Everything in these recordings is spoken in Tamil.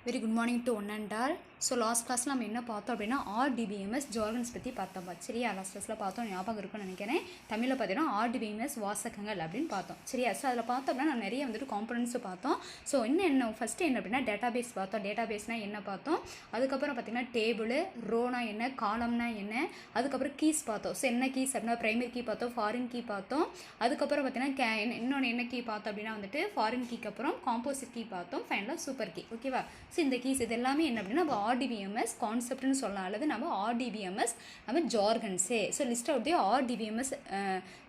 Very good morning to one and all. So last class நம்ம என்ன பார்த்தோம் அப்படின்னா RDBMS ஜார்கன்ஸ் பற்றி பார்த்தோம். சரியா, லாஸ்ட் கிளாஸில் பார்த்தோம், ஞாபகம் இருக்குன்னு நினைக்கிறேன். தமிழில் பார்த்தீங்கன்னா RDBMS வாசகங்கள் அப்படின்னு பார்த்தோம். சரியா, ஸோ அதில் பார்த்தோம் அப்படின்னா நான் நிறைய வந்துட்டு காம்பனன்ட்ஸ் பார்த்தோம். ஸோ என்ன ஃபஸ்ட்டு என்ன அப்படின்னா டேட்டாபேஸ் பார்த்தோம். டேட்டாபேஸ்னால் என்ன பார்த்தோம். அதுக்கப்புறம் பார்த்தீங்கன்னா டேபிள், ரோனா என்ன, காலம்னா என்ன, அதுக்கப்புறம் கீஸ் பார்த்தோம். ஸோ என்ன கீஸ் அப்படின்னா ப்ரைமரி கீ பார்த்தோம், ஃபாரின் கீ பார்த்தோம். அதுக்கப்புறம் பார்த்தீங்கன்னா இன்னொன்று என்ன கீ பார்த்தோம் அப்படின்னா வந்துட்டு ஃபாரின் கீக்கு அப்புறம் காம்போசிட் கீ பார்த்தோம். ஃபைனலாக சூப்பர் கீ. ஓகேவா, ஸோ இந்த கீஸ் இது எல்லாமே என்ன அப்படின்னா நம்ம RDBMS கான்செப்ட்னு சொல்லலாம், அல்லது நம்ம RDBMS நம்ம ஜார்கன்ஸே. So list out RDBMS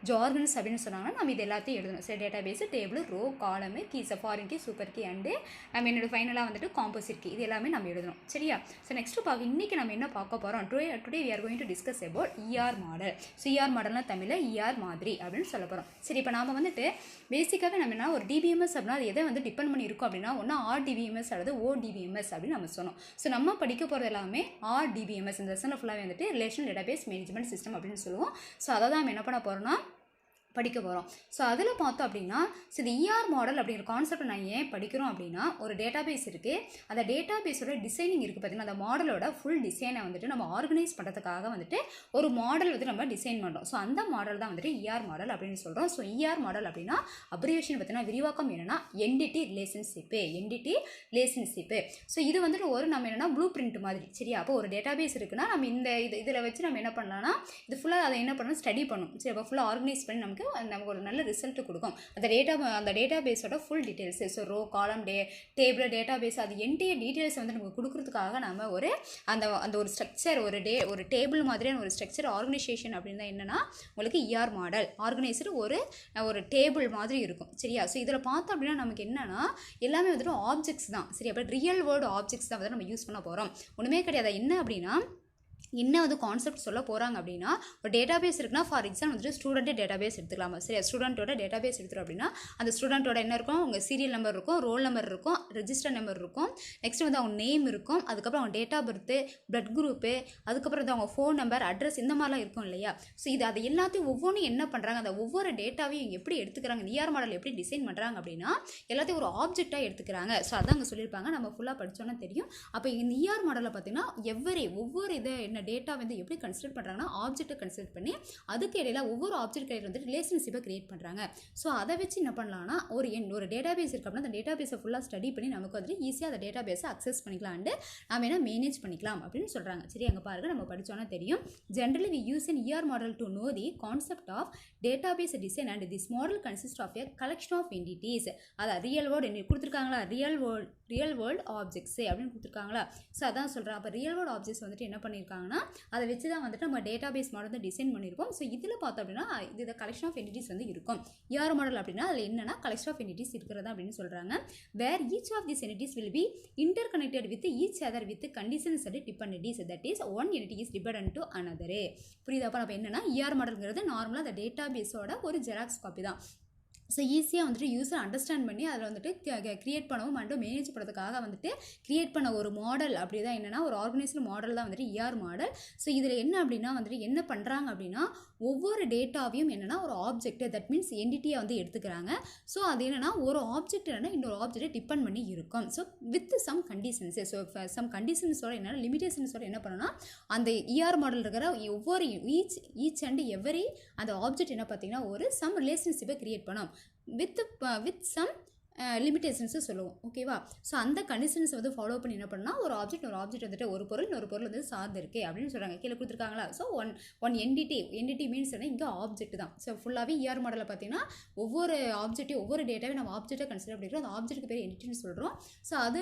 jargons அப்படின்னு சொன்னாங்கன்னா நம்ம இது எல்லாத்தையும் எழுதணும். சரி, database, table, row, column, keys, foreign key, super key and நம்ம என்னோட ஃபைனலாக வந்துட்டு காம்போசிட் கீ, இது எல்லாமே நம்ம எழுதணும். சரியா, ஸோ நெக்ஸ்ட்டு இன்றைக்கி நம்ம என்ன பார்க்க போகிறோம். Today we are going to discuss about ER model. So ER மாடல்னா தமிழில் ER மாதிரி அப்படின்னு சொல்ல போகிறோம். சரி, இப்போ நாம் வந்துட்டு பேசிக்காகவே நம்ம என்ன ஒரு DBMS அப்படின்னா அது எதை வந்து டிபெண்ட் பண்ணி இருக்கும் அப்படின்னா ஒன்றா RDBMS அல்லது ODBMS அப்படின்னு நம்ம சொன்னோம். ஸோ நம்ம படிக்க போகிறது எல்லாமே RDBMS. இந்த லெசனில் ஃபுல்லாக வந்துட்டு ரிலேஷனல் டேட்டாபேஸ் மேனேஜ்மெண்ட் சிஸ்டம் அப்படின்னு சொல்லுவோம். ஸோ அதை தான் நம்ம என்ன பண்ண போகிறோம்னா படிக்க போகிறோம். ஸோ அதில் பார்த்தோம் அப்படின்னா இது ER மாடல் அப்படிங்கிற கான்செப்ட் நான் ஏன் படிக்கிறோம் அப்படின்னா ஒரு டேட்டாபேஸ் இருக்குது, அந்த டேட்டாபேஸோட டிசைனிங் இருக்குது பார்த்தீங்கன்னா அந்த மாடலோட ஃபுல் டிசைனை வந்துட்டு நம்ம ஆர்கனைஸ் பண்ணுறதுக்காக வந்துட்டு ஒரு மாடல் வந்து நம்ம டிசைன் பண்ணுறோம். ஸோ அந்த மாடல் தான் வந்துட்டு ER மாடல் அப்படின்னு சொல்கிறோம். ஸோ ER மாடல் அப்படின்னா அப்ரிவேஷன் பார்த்தீங்கன்னா விரிவாக்கம் என்னென்னா என்டிட்டி ரிலேஷன்ஷிப்பு. ஸோ இது வந்துட்டு ஒரு நம்ம என்னென்னா ப்ளூ பிரிண்ட் மாதிரி. சரியா, அப்போ ஒரு டேட்டாபேஸ் இருக்குன்னா நம்ம இந்த இதில் வச்சு நம்ம என்ன பண்ணலாம்னா இது ஃபுல்லாக அதை என்ன பண்ணணும், ஸ்டடி பண்ணணும். சரி, அப்போ ஃபுல்லாக ஆர்கனைஸ் பண்ணி நமக்கு ஒரு நல்ல ரிசல்ட் கொடுக்கும். அந்த டேட்டாபேஸோட ஃபுல் டீட்டெயில்ஸ், ஸோ ரோ, காலம், டேபிள், டேட்டாபேஸ் அது என்டையர் டீட்டெயில்ஸ் வந்து நமக்கு கொடுக்கறதுக்காக நம்ம ஒரு அந்த ஒரு ஸ்ட்ரக்சர் ஒரு டேபிள் மாதிரியான ஒரு ஸ்ட்ரக்சர் ஆர்கனைசேஷன் அப்படின்னா என்னென்னா உங்களுக்கு ER மாடல் ஆர்கனைசர் ஒரு டேபிள் மாதிரி இருக்கும். சரியா, ஸோ இதில் பார்த்தோம் அப்படின்னா நமக்கு என்னென்னா எல்லாமே வந்துட்டு ஆப்ஜெக்ட்ஸ் தான். சரி, அப்போ ரியல் வேர்ல்டு ஆப்ஜெக்ட்ஸ் தான் வந்து நம்ம யூஸ் பண்ண போகிறோம். ஒன்றுமே கிடையாது. என்ன அப்படின்னா என்ன வந்து கான்செப்ட் சொல்ல போகிறாங்க அப்படின்னா ஒரு டேட்டாபேஸ் இருக்குன்னா ஃபார் எக்ஸாம்பிள் வந்துட்டு ஸ்டூடெண்ட்டே டேட்டாபேஸ் எடுத்துக்கலாமா. சரி, ஸ்டூடெண்ட்டோட டேட்டாபேஸ் எடுத்துகிறோம் அப்படின்னா அந்த ஸ்டூடெண்ட்டோட என்ன இருக்கும், உங்கள் சீரியல் நம்பர் இருக்கும், ரோல் நம்பர் இருக்கும், ரெஜிஸ்டர் நம்பர் இருக்கும், நெக்ஸ்ட் வந்து அவங்க நேம் இருக்கும், அதுக்கப்புறம் அவங்க date of birth, blood group, அதுக்கப்புறம் வந்து அவங்க ஃபோன் நம்பர், அட்ரஸ், இந்த மாதிரிலாம் இருக்கும் இல்லையா. ஸோ அது எல்லாத்தையும் ஒவ்வொன்றும் என்ன பண்ணுறாங்க, அந்த ஒவ்வொரு டேட்டாவையும் எப்படி எடுத்துக்கிறாங்க, ER மாடல் எப்படி டிசைன் பண்ணுறாங்க அப்படின்னா எல்லாத்தையும் ஒரு ஆப்ஜெக்டாக எடுத்துக்கிறாங்க. ஸோ அதான் அங்கே சொல்லியிருப்பாங்க, நம்ம ஃபுல்லாக படித்தோன்னா தெரியும். அப்போ இந்த ER மாடலில் பார்த்தீங்கன்னா ஒவ்வொரு இதை என்ன டேட்டா வந்து எப்படி கன்சிடர் பண்ணுறாங்கன்னா ஆப்ஜெக்ட்டை கன்சிடர் பண்ணி அதுக்கு இடையில ஒவ்வொரு ஆப்ஜெக்ட் இடையில வந்து ரிலேஷன்ஷிப்பை கிரியேட் பண்ணுறாங்க. ஸோ அதை வச்சு என்ன பண்ணலாம்னா ஒரு டேட்டாபேஸ் இருக்கு அப்படின்னா அந்த டேட்டாபேஸை ஃபுல்லாக ஸ்டடி பண்ணி நமக்கு வந்துட்டு ஈஸியாக அந்த டேட்டாபேஸை அக்சஸ் பண்ணிக்கலாம்னு நம்ம என்ன மேனேஜ் பண்ணிக்கலாம் அப்படின்னு சொல்கிறாங்க. சரி, அங்கே பாருங்கள், நம்ம படித்தோன்னா தெரியும். Generally we use an ER model to know the concept of database design and this model consists of a collection of entities. அதான் ரியல் வேர்ல்டு என்ன கொடுத்துருக்காங்களா, ரியல் வேர்ல்டு ஆப்ஜெக்ட்ஸு அப்படின்னு கொடுத்துருக்காங்களா. ஸோ அதான் சொல்கிறேன். அப்போ ரியல் வேர்ல்டு ஆப்ஜெக்ட்ஸ் வந்துட்டு என்ன பண்ணியிருக்காங்கன்னா அதை வச்சு தான் வந்துட்டு நம்ம டேட்டாபேஸ் மாடல் வந்து டிசைன் பண்ணியிருக்கோம். ஸோ இதில் பார்த்தோம் அப்படின்னா இது கலெக்ஷன் ஆஃப் என்டிட்டிஸ் வந்து இருக்கும். ER மாடல் அப்படின்னா அதில் என்னென்னா கலெக்ஷன் ஆஃப் என்டிட்டிஸ் இருக்கிறதா அப்படின்னு சொல்கிறாங்க. Where each of this entities will be interconnected with each other with conditions and dependencies. That is one entity is dependent to another. புரியுதாப்பா. நம்ம என்னென்னா ER மாடல்ங்கிறது நார்மலாக அந்த டேட்டாபேஸோட ஒரு ஜெராக்ஸ் காப்பி தான். ஸோ ஈஸியாக வந்துட்டு யூஸர் அண்டர்ஸ்டாண்ட் பண்ணி அதில் வந்துட்டு க்ரியேட் பண்ணவும் மற்றும் மேனேஜ் பண்ணுறதுக்காக வந்துட்டு க்ரியேட் பண்ண ஒரு மாடல் அப்படி தான் என்னென்னா ஒரு ஆர்கனைஸ்டு மாடல் தான் வந்துட்டு ER மாடல். ஸோ இதில் என்ன அப்படின்னா வந்துட்டு என்ன பண்ணுறாங்க அப்படின்னா ஒவ்வொரு டேட்டாவையும் என்னென்னா ஒரு ஆப்ஜெக்ட், தட் மீன்ஸ் என்டிட்டியை வந்து எடுத்துக்கிறாங்க. ஸோ அது என்னென்னா ஒரு ஆப்ஜெக்ட் என்னென்னா இன்னொரு ஆப்ஜெக்டை டிபெண்ட் பண்ணி இருக்கும். So with some conditions. So some கண்டிஷன்ஸோட என்னென்னா லிமிடேஷன்ஸோட என்ன பண்ணணும்னா அந்த ER மாடல் இருக்கிற ஒவ்வொரு ஈச் அண்ட் எவரி அந்த ஆப்ஜெக்ட் என்ன பார்த்தீங்கன்னா ஒரு சம் ரிலேஷன்ஷிப்பை க்ரியேட் பண்ணும் with some லிமிட்டேஷன்ஸு சொல்லுவோம். ஓகேவா. ஸோ அந்த கண்டிஷன்ஸை வந்து ஃபாலோ பண்ணி என்ன பண்ணால் ஒரு ஆப்ஜெக்ட் வந்துட்டு ஒரு பொருள் வந்து சார்ந்து இருக்குது அப்படின்னு சொல்கிறாங்க. கீழே கொடுத்துருக்காங்களா. ஸோ ஒன் என்டிட்டி மீன்ஸ் இங்கே ஆப்ஜெக்ட் தான். ஸோ ஃபுல்லாகவே ER மாடலில் பார்த்தீங்கன்னா ஒவ்வொரு ஆப்ஜெக்ட்டையும் ஒவ்வொரு டேட்டாவையும் நம்ம ஆப்ஜெக்டாக கன்சிடர் பண்ணிக்கிறோம். அந்த ஆப்ஜெக்ட்டுக்கு பேர் என்டிட்டின்னு சொல்கிறோம். ஸோ அது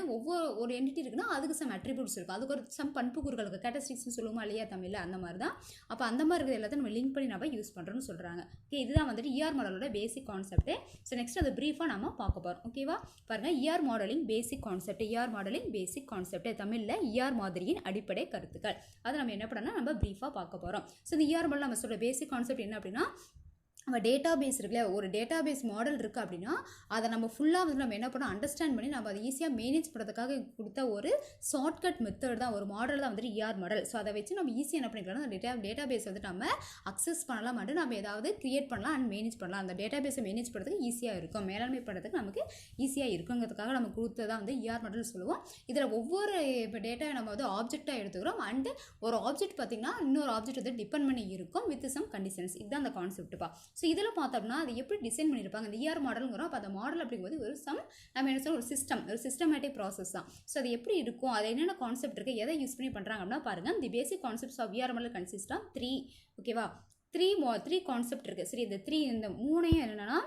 ஒரு என்டிட்டி இருக்குன்னா அதுக்கு சம் அட்ரிபியூட்ஸ் இருக்கும், அதுக்கு ஒரு சம் பண்புக்கூறுகள் இருக்குது, கேரக்டரிஸ்டிக்ஸ்னு சொல்லுவோமா இல்லையா தமிழில், அந்த மாதிரி தான். அப்போ அந்த மாதிரி இருக்கிறது எல்லாத்தையும் நம்ம லிங்க் பண்ணி நம்ம யூஸ் பண்ணுறோம்னு சொல்கிறாங்க. ஓகே, இதுதான் வந்துட்டு ER மாடலோட பேசிக் கான்செப்ட். ஸோ நெக்ஸ்ட் அது ப்ரீஃபாக நம்ம பார்க்க போகிறோம். ஓகேவா, பாருங்கள். ER மாடலிங் பேசிக் கான்செப்ட் தமிழில் ER மாதிரியின் அடிப்படை கருத்துக்கள். அதை நம்ம என்ன பண்ணோம்னா நம்ம ப்ரீஃபாக பார்க்க போகிறோம். ஸோ இந்த ER மாடல் நம்ம சொல்கிற பேசிக் கான்செப்ட் என்ன அப்படின்னா நம்ம டேட்டா பேஸ் இருக்குல்ல, ஒரு டேட்டா பேஸ் மாடல் இருக்குது அப்படின்னா அதை நம்ம ஃபுல்லாக வந்து நம்ம என்ன பண்ணோம் அண்டர்ஸ்டாண்ட் பண்ணி நம்ம அதை ஈஸியாக மேனேஜ் பண்ணுறதுக்காக கொடுத்த ஒரு ஷார்ட்கட் மெத்தட் தான், ஒரு மாடல் தான் வந்துட்டு இஆர் மாடல். ஸோ அதை வச்சு நம்ம ஈஸியாக என்ன பண்ணிக்கலாம், அந்த டேட்டா பேஸ் வந்துட்டு நம்ம அக்சஸ் பண்ணலாம், மட்டும் நம்ம ஏதாவது கிரியேட் பண்ணலாம் அண்ட் மேனேஜ் பண்ணலாம். அந்த டேட்டா பேஸை மேனேஜ் பண்ணுறதுக்கு ஈஸியாக இருக்கும், மேலாண்மை பண்ணுறதுக்கு நமக்கு ஈஸியாக இருக்குங்கிறதுக்காக நம்ம கொடுத்ததான் வந்து இஆர் மாடல் சொல்லுவோம். இதில் ஒவ்வொரு இப்போ டேட்டா நம்ம வந்து ஆப்ஜெக்டாக எடுத்துக்கிறோம் அண்டு ஒரு ஆப்ஜெக்ட் பார்த்திங்கன்னா இன்னொரு ஆப்ஜெக்ட் வந்து டிபெண்ட் பண்ணி இருக்கும் வித் சம் கண்டிஷன்ஸ். இதுதான் அந்த கான்செப்ட்ப்பா. ஸோ இதில் பார்த்தோம்னா அது எப்படி டிசைன் பண்ணியிருப்பாங்க, இந்த இஆர் மாடலுங்கிறோம். அப்போ அந்த மாடல் அப்படிங்கும்போது ஒரு நம்ம என்ன சொல்ல ஒரு சிஸ்டமேட்டிக் ப்ராசஸ் தான். ஸோ அது எப்படி இருக்கும், அது என்னென்ன கான்செப்ட் இருக்குது, எதை யூஸ் பண்ணி பண்ணுறாங்க அப்படின்னா பாருங்கள். The basic concepts of ER model consist of 3. ஓகேவா, 3 கான்செப்ட் இருக்குது. சரி, இந்த 3 என்னென்னா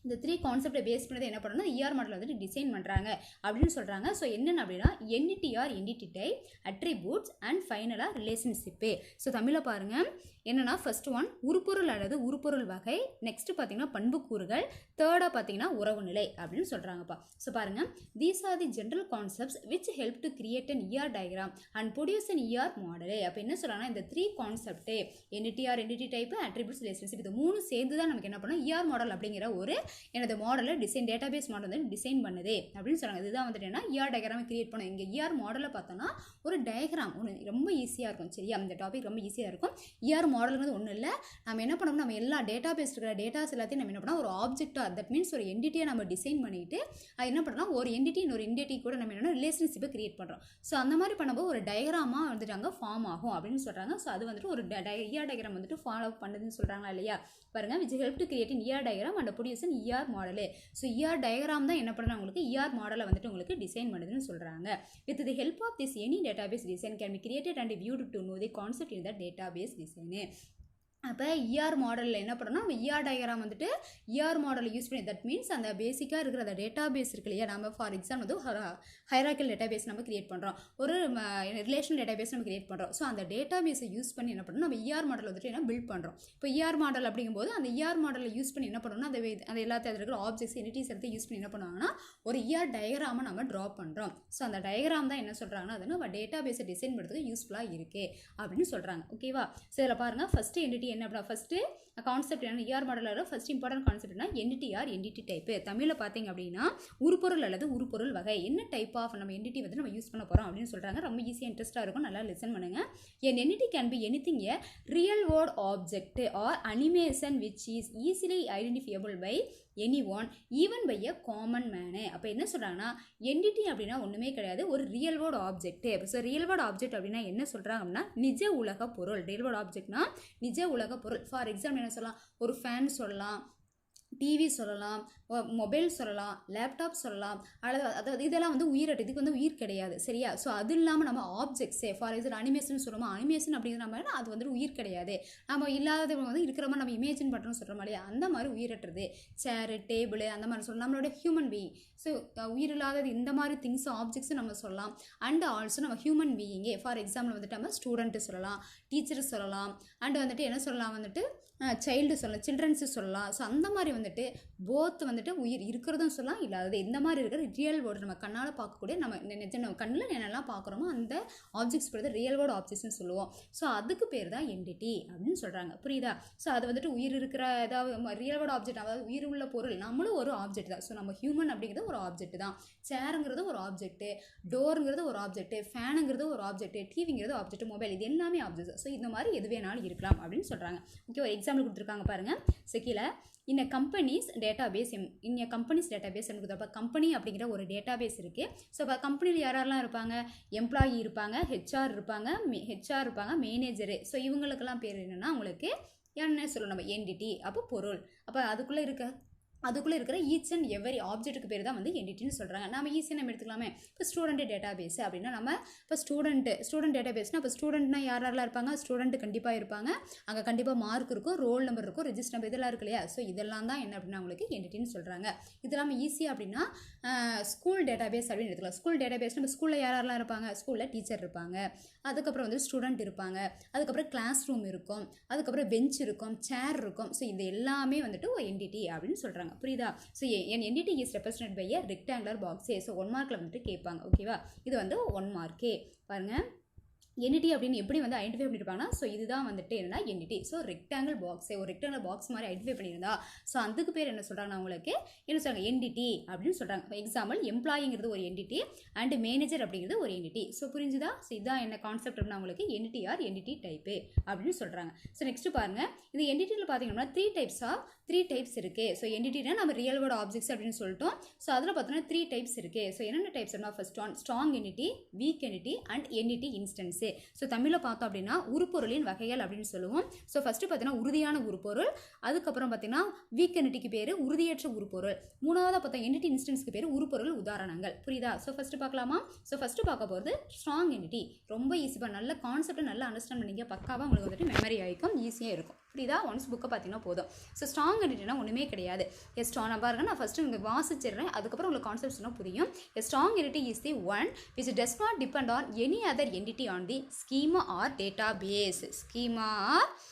இந்த 3 கான்செப்டை பேஸ் பண்ணதை என்ன பண்ணணும்னா இஆர் மாடல் வந்துட்டு டிசைன் பண்ணுறாங்க அப்படின்னு சொல்கிறாங்க. ஸோ என்னென்ன அப்படின்னா entity or entity type, attributes and ஃபைனலாக ரிலேஷன்ஷிப்பு. ஸோ தமிழில் பாருங்கள் என்னென்னா ஃபர்ஸ்ட் ஒன் உருப்பொருள் அல்லது உருப்பொருள் வகை, நெக்ஸ்ட்டு பார்த்தீங்கன்னா பண்புக்கூறுகள், தேர்டாக பார்த்தீங்கன்னா உறவு நிலை அப்படின்னு சொல்கிறாங்கப்பா. ஸோ பாருங்கள், these are the general concepts which help to create an ER diagram and produce an ER மாடலே. அப்போ என்ன சொல்கிறாங்கன்னா இந்த 3 concept entity or entity type, attributes, relationship, இது 3 சேர்ந்து தான் நமக்கு என்ன பண்ணணும் இஆர் மாடல் அப்படிங்கிற ஒரு எனது மாடலை டிசைன் டேட்டாபேஸ் மாடல் வந்து டிசைன் பண்ணுது அப்படின்னு சொல்கிறாங்க. இதுதான் வந்துட்டு என்ன இஆர் டயக்ராமை கிரியேட் பண்ணும். இங்கே இஆர் மாடலை பார்த்தோன்னா ஒரு டயக்ராம் ஒன்று ரொம்ப ஈஸியாக இருக்கும். சரியா, அந்த டாபிக் ரொம்ப ஈஸியாக இருக்கும். இஆர் மாடலுங்கிறது ஒன்றும் இல்லை, நம்ம என்ன பண்ணோம்னா நம்ம எல்லா டேட்டாபேஸ் இருக்கிற டேட்டாஸ் எல்லாத்தையும் நம்ம என்ன பண்ணோம் ஒரு ஆப்ஜெக்டாக, தட் மீன்ஸ் ஒரு என்டிட்டியை நம்ம டிசைன் பண்ணிவிட்டு அது என்ன பண்ணலாம் ஒரு என்டிட்டி இன்னொரு என்டிட்டி கூட நம்ம என்ன ரிலேஷன்ஷிப்பை கிரியேட் பண்ணுறோம். ஸோ அந்த மாதிரி பண்ணும்போது ஒரு டயக்ராமாக வந்துட்டு அங்கே ஃபார்ம் ஆகும் அப்படின்னு சொல்கிறாங்க. ஸோ அது வந்துட்டு ஒரு இஆர் டயக்ராம் வந்துட்டு ஃபாலோ பண்ணுதுன்னு சொல்கிறாங்களா இல்லையா. பாருங்கள், which help to create in ER diagram and produce in ER மாடலே. ஸோ இஆர் டயக்ராம் தான் என்ன பண்ணுறாங்க உங்களுக்கு இஆர் மாடலை வந்துட்டு உங்களுக்கு டிசைன் பண்ணுதுன்னு சொல்கிறாங்க. With the help of this any database design can be created and viewed to know the concept in the database design. அப்போ இஆர் மாடலில் என்ன பண்ணணும்னா நம்ம இஆர் டயக்ராம் வந்துட்டு இஆர் மாடலை யூஸ் பண்ணி, தட் மீன்ஸ் அந்த பேசிக்காக இருக்கிற அந்த டேட்டா பேஸ் இருக்கு இல்லையா, நம்ம ஃபார் எக்ஸாம்பிள் வந்து ஹைரார்க்கியல் டேட்டா பேஸ் நம்ம கிரியேட் பண்ணுறோம், ஒரு ரிலேஷனல் டேட்டா பேஸ் நம்ம கிரியேட் பண்ணுறோம். ஸோ அந்த டேட்டா பேஸை யூஸ் பண்ணி என்ன பண்ணணும் நம்ம இஆர் மாடல் வந்துட்டு என்ன பில்ட் பண்ணுறோம். இப்போ இஆர் மாடல் அப்படிங்கும்போது அந்த இஆர் மாடலை யூஸ் பண்ணி என்ன பண்ணணும்னா அந்த எல்லாத்தையும் இருக்கிற ஆப்ஜெக்ட்ஸ் என்டிட்டிஸ் எடுத்து யூஸ் பண்ணி என்ன பண்ணுவாங்கன்னா ஒரு இஆர் டயக்ராமை நம்ம ட்ரா பண்ணுறோம். ஸோ அந்த டயக்ராம் தான் என்ன சொல்கிறாங்கன்னா அது நம்ம டேட்டா பேஸை டிசைன் பண்ணுறதுக்கு யூஸ்ஃபுல்லாக இருக்குது அப்படின்னு சொல்கிறாங்க. ஓகேவா, ஸோ இதில் பாருங்கள் ஃபஸ்ட்டு என்டிட்டி என்ன அப்படின்னா ஃபஸ்ட்டு கான்செப்ட் என்ன இஆர் மாடலோட ஃபர்ஸ்ட் இம்பார்ட்டன்ட் கான்செப்ட்னா என்டிடி ஆர் என்டிடி டைப்பு. தமிழில் பார்த்தீங்க அப்படின்னா உருப்பொருள் அல்லது உருப்பொருள் வகை, என்ன டைப் ஆஃப் நம்ம என்டிட்டி வந்து நம்ம யூஸ் பண்ண போகிறோம் அப்படின்னு சொல்கிறாங்க. ரொம்ப ஈஸியாக இன்ட்ரெஸ்ட்டாக இருக்கும், நல்லா லிசன் பண்ணுங்கள். An entity can be anything a real world object or animation which is easily identifiable by any one even by a common man. அப்போ என்ன சொல்கிறாங்கன்னா என்டிட்டி அப்படின்னா ஒன்றுமே கிடையாது, ஒரு real world object. So real world object அப்படின்னா என்ன சொல்கிறாங்க அப்படின்னா நிஜ உலக பொருள். ரியல் வேர்ல்ட் ஆப்ஜெக்ட்னா நிஜ உலக பொருள். ஃபார் எக்ஸாம்பிள் என்ன சொல்லலாம், ஒரு ஃபேன் சொல்லலாம், டிவி சொல்லலாம், மொபைல் சொல்லலாம், லேப்டாப் சொல்லலாம், அதாவது இதெல்லாம் வந்து உயிரட்டு, இதுக்கு வந்து உயிர் கிடையாது. சரியா, ஸோ அது இல்லாமல் நம்ம ஆப்ஜெக்ட்ஸே ஃபார் எக்ஸாம்பிள் அனிமேஷன் சொல்லுவோம், அனிமேஷன் அப்படிங்கிற மாதிரி அது வந்துட்டு உயிர் கிடையாது, நம்ம இல்லாதவங்க வந்து இருக்கிற மாதிரி நம்ம இமேஜின் பண்ணுறோம்னு சொல்கிற மாதிரி அந்த மாதிரி உயிரட்டுறது சேரு டேபிள் அந்த மாதிரி சொல்லலாம். நம்மளோட ஹியூமன் பீயிங், ஸோ உயிர் இல்லாதது இந்த மாதிரி திங்ஸ் ஆப்ஜெக்ட்ஸும் நம்ம சொல்லலாம். அண்ட் ஆல்சோ நம்ம ஹியூமன் பீயிங்கே ஃபார் எக்ஸாம்பிள் வந்துட்டு நம்ம ஸ்டூடெண்ட்டு சொல்லலாம், டீச்சர் சொல்லலாம், அண்ட் வந்துட்டு என்ன சொல்லலாம் வந்துட்டு சைல்டு சொல்லலாம், சில்ட்ரன்ஸு சொல்லலாம். ஸோ அந்த மாதிரி வந்துட்டு போத் வந்துட்டு உயிர் இருக்கிறதும் சொல்லலாம், இல்லாதது இந்த மாதிரி இருக்கிற ரியல் வேர்ல்டு நம்ம கண்ணால் பார்க்கக்கூடிய நம்ம கண்ணில் என்னெல்லாம் பார்க்குறோமோ அந்த ஆப்ஜெக்ட்ஸ் பொறுத்து ரியல் வேர்ல்டு ஆப்ஜெக்ட்ஸ்னு சொல்லுவோம். ஸோ அதுக்கு பேர் தான் என்டிட்டி அப்படின்னு சொல்கிறாங்க. புரியுதா? ஸோ அது வந்துட்டு உயிர் இருக்கிற ஏதாவது ரியல் வேர்ல்டு ஆப்ஜெக்ட், அதாவது உயிர் உள்ள பொருள், நம்மளும் ஒரு ஆப்ஜெக்ட் தான். ஸோ நம்ம ஹியூமன் அப்படிங்கிறது ஒரு ஆப்ஜெக்ட் தான், சேருங்கிறது ஒரு ஆப்ஜெக்ட், டோருங்கிறது ஒரு ஆப்ஜெக்ட், ஃபேனுங்கிறது ஒரு ஆப்ஜெக்ட், டிவிங்கிறது ஆப்ஜெக்ட், மொபைல் இது எல்லாமே ஆப்ஜெக்ட். ஸோ இந்த மாதிரி எது வேணாலும் இருக்கலாம் அப்படின்னு சொல்கிறாங்க. ஓகே, ஒரு எக்ஸாம்பிள் கொடுத்துருக்காங்க பாருங்கள். கீழே இன் கம்பெனிஸ் டேட்டாபேஸ் கொடுத்தப்ப கம்பெனி அப்படிங்கிற ஒரு டேட்டாபேஸ் இருக்குது. ஸோ இப்போ கம்பெனியில் யாரெல்லாம் இருப்பாங்க, எம்ப்ளாயி இருப்பாங்க, ஹெச்ஆர் இருப்பாங்க, மேனேஜரு. ஸோ இவங்களுக்கெல்லாம் பேர் என்னென்னா உங்களுக்கு என்ன சொல்லணும் நம்ம என்டிட்டி. அப்போ பொருள், அப்போ அதுக்குள்ளே இருக்கிற ஈச் அண்ட் எவரி ஆப்ஜெக்ட்டுக்கு பேர் தான் வந்து என்டிட்டின்னு சொல்கிறாங்க. நம்ம ஈஸியாக நம்ம எடுத்துக்கலாமே. இப்போ ஸ்டூடெண்ட் டேட்டாபேஸ் அப்படின்னா நம்ம இப்போ ஸ்டூடெண்ட் டேட்டாபேஸ்னால் இப்போ ஸ்டூடெண்ட்னா யாரெல்லாம் இருப்பாங்க, ஸ்டூடெண்ட் கண்டிப்பாக இருப்பாங்க, அங்கே கண்டிப்பாக மார்க் இருக்கும், ரோல் நம்பர் இருக்கும், ரெஜிஸ்டர் நம்பர் இதெல்லாம் இருக்கு இல்லையா. ஸோ இதெல்லாம் தான் என்ன அப்படின்னா உங்களுக்கு என்டிட்டின்னு சொல்கிறாங்க. இதெல்லாம் ஈஸியாக அப்படின்னா ஸ்கூல் டேட்டாபேஸ் அப்படின்னு எடுத்துக்கலாம். ஸ்கூல் டேட்டாபேஸ் நம்ம ஸ்கூலில் யாரெல்லாம் இருப்பாங்க, ஸ்கூலில் டீச்சர் இருப்பாங்க, அதுக்கப்புறம் வந்து ஸ்டூடெண்ட் இருப்பாங்க, அதுக்கப்புறம் கிளாஸ் ரூம் இருக்கும், அதுக்கப்புறம் பெஞ்ச் இருக்கும், சேர் இருக்கும். ஸோ இது எல்லாமே வந்துட்டு ஒரு என்டிட்டி அப்படின்னு சொல்கிறாங்க. புரியுதா? So an entity is represent by a rectangular பாக்ஸே. ஸோ 1 மார்க்கில் வந்துட்டு கேட்பாங்க. ஓகேவா, இது வந்து 1 மார்க்கே. பாருங்கள், என்டிட்டி அப்படின்னு எப்படி வந்து ஐடென்டிஃபை பண்ணியிருப்பாங்கன்னா ஸோ இதுதான் வந்துட்டு என்னன்னா என்டிட்டி. ஸோ ரெக்டாங்கிள் பாக்ஸே ஒரு ரெக்டாங்கிள் பாக்ஸ் மாதிரி ஐடென்டிஃபை பண்ணியிருந்தா ஸோ அதுக்கு பேர் என்ன சொல்கிறாங்கன்னா உங்களுக்கு என்ன சொல்கிறாங்க என்டிட்டி அப்படின்னு சொல்கிறாங்க. ஃபார் எக்ஸாம்பிள் எம்ப்ளாயிங்கிறது ஒரு என்டிட்டி அண்ட் மேனேஜர் அப்படிங்கிறது ஒரு என்டிட்டி. ஸோ புரிஞ்சுதா? ஸோ இதுதான் என்ன கான்செப்ட் அப்படின்னா உங்களுக்கு என்டிட்டி ஆர் என்டிட்டி டைப்பு அப்படின்னு சொல்கிறாங்க. ஸோ நெக்ஸ்ட் பாருங்கள், இந்த என்டிட்டியில் பார்த்தீங்கன்னா த்ரீ டைப்ஸ் இருக்குது. ஸோ என்டிட்டினா நம்ம ரியல் வேர்ட் ஆப்ஜெக்ட்ஸ் அப்படின்னு சொல்லிட்டோம். ஸோ அதில் பார்த்தோன்னா 3 டைப்ஸ் இருக்குது. ஸோ என்னென்ன டைப்ஸ் அப்படின்னா first one strong entity, week entity and entity instance. So தமிழில் பார்த்தோம் அப்படின்னா உருப்பொருளின் வகைகள் அப்படின்னு சொல்லுவோம். ஸோ ஃபஸ்ட்டு பார்த்தீங்கன்னா உறுதியான உருப்பொருள், அதுக்கப்புறம் பார்த்தீங்கன்னா வீக் என்டிட்டிக்கு பேர் உறுதியற்ற உருப்பொருள், மூணாவது பார்த்தா என்டிட்டி இன்ஸ்டன்ஸ்க்கு பேர் உருப்பொருள் உதாரணங்கள். புரியுதா? ஸோ ஃபஸ்ட்டு பார்க்கலாமா? ஸோ ஃபஸ்ட்டு பார்க்க போகிறது ஸ்ட்ராங் என்டிட்டி. ரொம்ப ஈஸியாக நல்ல கான்செப்டை நல்லா அண்டர்ஸ்டாண்ட் பண்ணிங்க, பக்காவாக உங்களுக்கு வந்துட்டு மெமரி ஆகிக்கும், ஈஸியாக இருக்கும். புரியுதா? ஒன்ஸ் புக்கை பார்த்தீங்கன்னா போதும். ஸோ ஸ்ட்ராங் என்டிட்டினா ஒன்றுமே கிடையாது. எஸ் ஸ்ட்ராங் பாருங்க, நான் ஃபஸ்ட்டு உங்களுக்கு வாசிச்சிடுறேன், அதுக்கப்புறம் உங்களுக்கு கான்செப்ட் சொன்னால் புரியும். எ strong entity is the one which does not depend on any other entity on the schema or database. Schema or